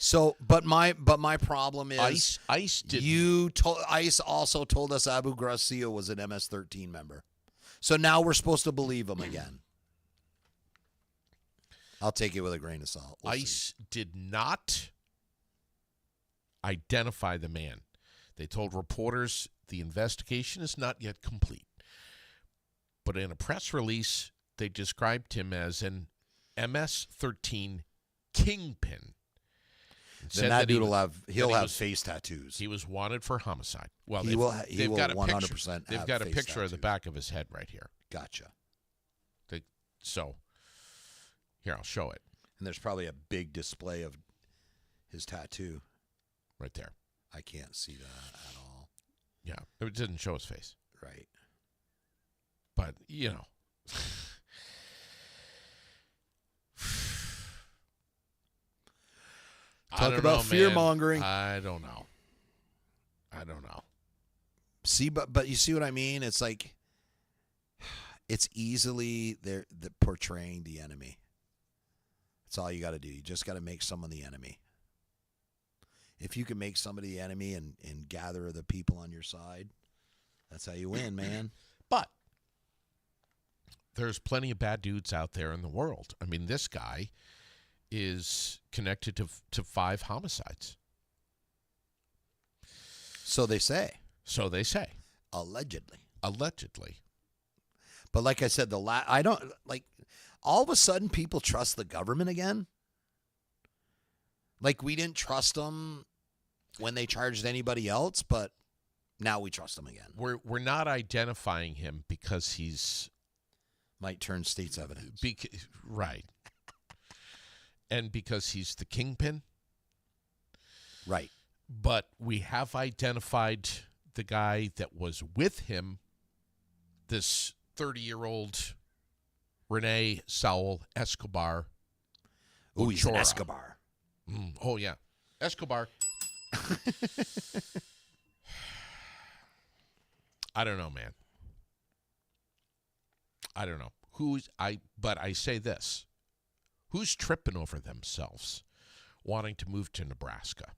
Speaker 3: So, but my problem is
Speaker 1: ICE did.
Speaker 3: ICE also told us Abu Garcia was an MS-13 member. So now we're supposed to believe him again. I'll take it with a grain of salt. We'll
Speaker 1: ICE did not identify the man. They told reporters the investigation is not yet complete. But in a press release, they described him as an MS-13 kingpin.
Speaker 3: Then that dude he'll have face tattoos.
Speaker 1: He was wanted for homicide. Well,
Speaker 3: he will
Speaker 1: they've got
Speaker 3: 100%.
Speaker 1: They've got a picture of the back of his head right here.
Speaker 3: Gotcha.
Speaker 1: So here, I'll show it.
Speaker 3: And there's probably a big display of his tattoo
Speaker 1: right there.
Speaker 3: I can't see that at all.
Speaker 1: Yeah, it didn't show his face.
Speaker 3: Right.
Speaker 1: But, you know.
Speaker 3: Talk about fear-mongering.
Speaker 1: I don't know.
Speaker 3: See, but you see what I mean? It's like it's easily they're portraying the enemy. That's all you got to do. You just got to make someone the enemy. If you can make somebody the enemy and gather the people on your side, that's how you win, man.
Speaker 1: But there's plenty of bad dudes out there in the world. I mean, this guy is connected to 5 homicides.
Speaker 3: So they say.
Speaker 1: Allegedly.
Speaker 3: But like I said, I don't like all of a sudden people trust the government again. Like we didn't trust them when they charged anybody else, but now we trust them again.
Speaker 1: We're not identifying him because he's
Speaker 3: might turn state's evidence.
Speaker 1: Right. And because he's the kingpin.
Speaker 3: Right.
Speaker 1: But we have identified the guy that was with him, this 30-year-old Rene Saul Escobar.
Speaker 3: Oh, he's an Escobar.
Speaker 1: Oh, yeah. Escobar. I don't know, man. I don't know. But I say this. Who's tripping over themselves wanting to move to Nebraska?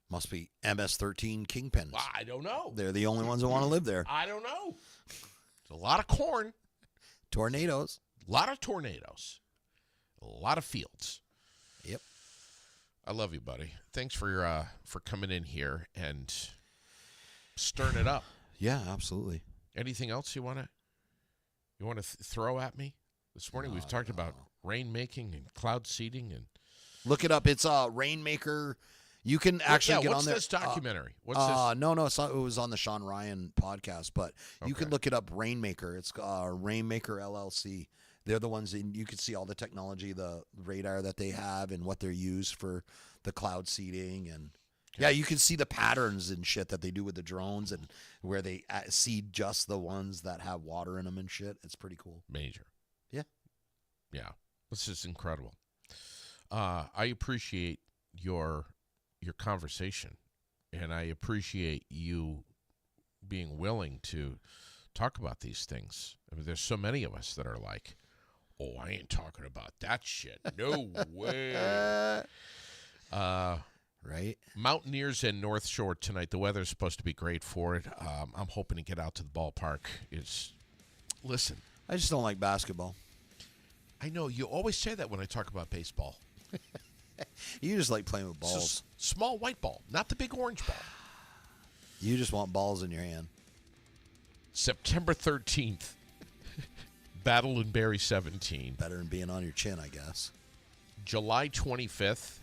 Speaker 3: Must be MS-13 kingpins.
Speaker 1: I don't know.
Speaker 3: They're the only ones that want to live there.
Speaker 1: I don't know. There's a lot of corn.
Speaker 3: Tornadoes.
Speaker 1: A lot of tornadoes. A lot of fields.
Speaker 3: Yep.
Speaker 1: I love you, buddy. Thanks for coming in here and stirring it up.
Speaker 3: Yeah, absolutely.
Speaker 1: Anything else you want to throw at me? This morning we've talked about rainmaking and cloud seeding and
Speaker 3: look it up. It's Rainmaker. You can actually get on there.
Speaker 1: What's this documentary?
Speaker 3: No, it's not. It was on the Sean Ryan podcast, but you can look it up. Rainmaker. It's Rainmaker LLC. They're the ones, and you can see all the technology, the radar that they have, and what they're used for the cloud seeding, and yeah, you can see the patterns and shit that they do with the drones, and where they seed just the ones that have water in them and shit. It's pretty cool.
Speaker 1: Major.
Speaker 3: Yeah.
Speaker 1: This is incredible. I appreciate your conversation, and I appreciate you being willing to talk about these things. I mean, there's so many of us that are like, oh, I ain't talking about that shit. No way.
Speaker 3: Right?
Speaker 1: Mountaineers and North Shore tonight. The weather's supposed to be great for it. I'm hoping to get out to the ballpark. Listen.
Speaker 3: I just don't like basketball.
Speaker 1: I know. You always say that when I talk about baseball.
Speaker 3: You just like playing with balls.
Speaker 1: Small white ball, not the big orange ball.
Speaker 3: You just want balls in your hand.
Speaker 1: September 13th, Battle in Barrie 17.
Speaker 3: Better than being on your chin, I guess.
Speaker 1: July 25th,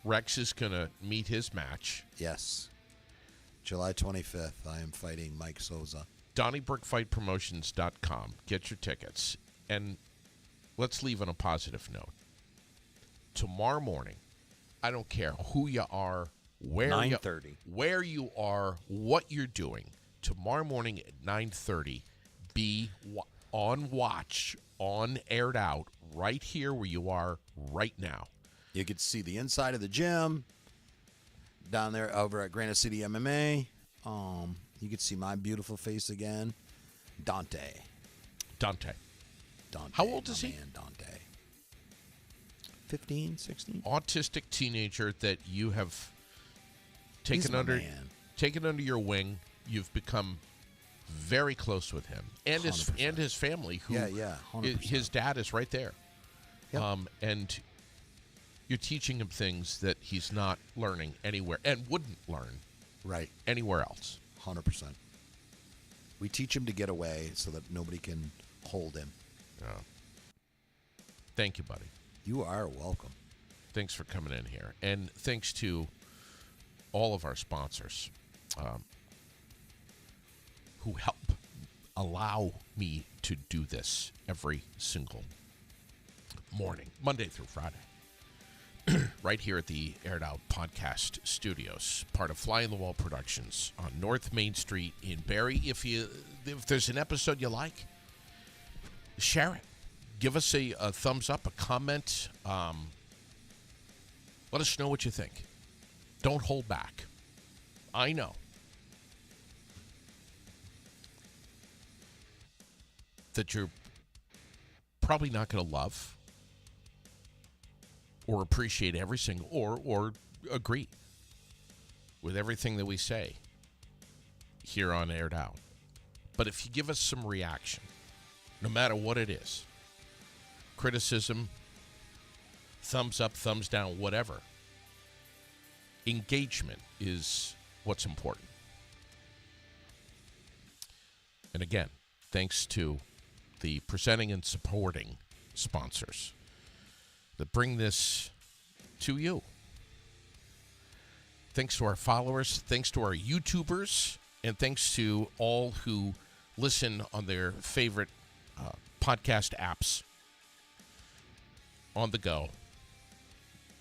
Speaker 1: Rex is going to meet his match.
Speaker 3: Yes. July 25th, I am fighting Mike Souza.
Speaker 1: DonnieBrookFightPromotions.com. Get your tickets. And let's leave on a positive note. Tomorrow morning, I don't care who you are,
Speaker 3: 9:30.
Speaker 1: where you are, what you're doing. Tomorrow morning at 9:30, be on watch, on Aired Out, right here where you are right now.
Speaker 3: You could see the inside of the gym down there over at Granite City MMA. You could see my beautiful face again. Dante.
Speaker 1: How old is he?
Speaker 3: Man, Dante. 15, 16.
Speaker 1: Autistic teenager that you have
Speaker 3: He's
Speaker 1: taken
Speaker 3: my
Speaker 1: under
Speaker 3: man.
Speaker 1: your wing. You've become very close with him and
Speaker 3: 100%.
Speaker 1: his family. Who,
Speaker 3: Yeah, 100%.
Speaker 1: his dad is right there.
Speaker 3: Yep.
Speaker 1: And you're teaching him things that he's not learning anywhere and wouldn't learn
Speaker 3: Right.
Speaker 1: anywhere else.
Speaker 3: 100%. We teach him to get away so that nobody can hold him.
Speaker 1: Yeah. Thank you, buddy.
Speaker 3: You are welcome.
Speaker 1: Thanks for coming in here. And thanks to all of our sponsors who help allow me to do this every single morning, Monday through Friday, right here at the Aired Out Podcast Studios, part of Fly in the Wall Productions on North Main Street in Barrie. If there's an episode you like, share it. Give us a thumbs up, a comment. Let us know what you think. Don't hold back. I know. That you're probably not going to love or appreciate every single or agree with everything that we say here on Aired Out. But if you give us some reaction, no matter what it is, criticism, thumbs up, thumbs down, whatever, engagement is what's important. And again, thanks to the presenting and supporting sponsors that bring this to you. Thanks to our followers, thanks to our YouTubers, and thanks to all who listen on their favorite podcast apps on the go.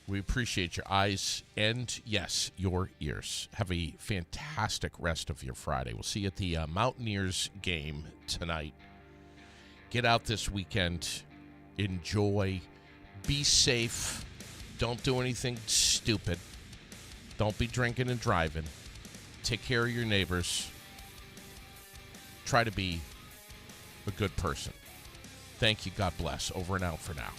Speaker 1: We appreciate your eyes and, yes, your ears. Have a fantastic rest of your Friday. We'll see you at the Mountaineers game tonight. Get out this weekend. Enjoy. Be safe. Don't do anything stupid. Don't be drinking and driving. Take care of your neighbors. Try to be a good person. Thank you. God bless. Over and out for now.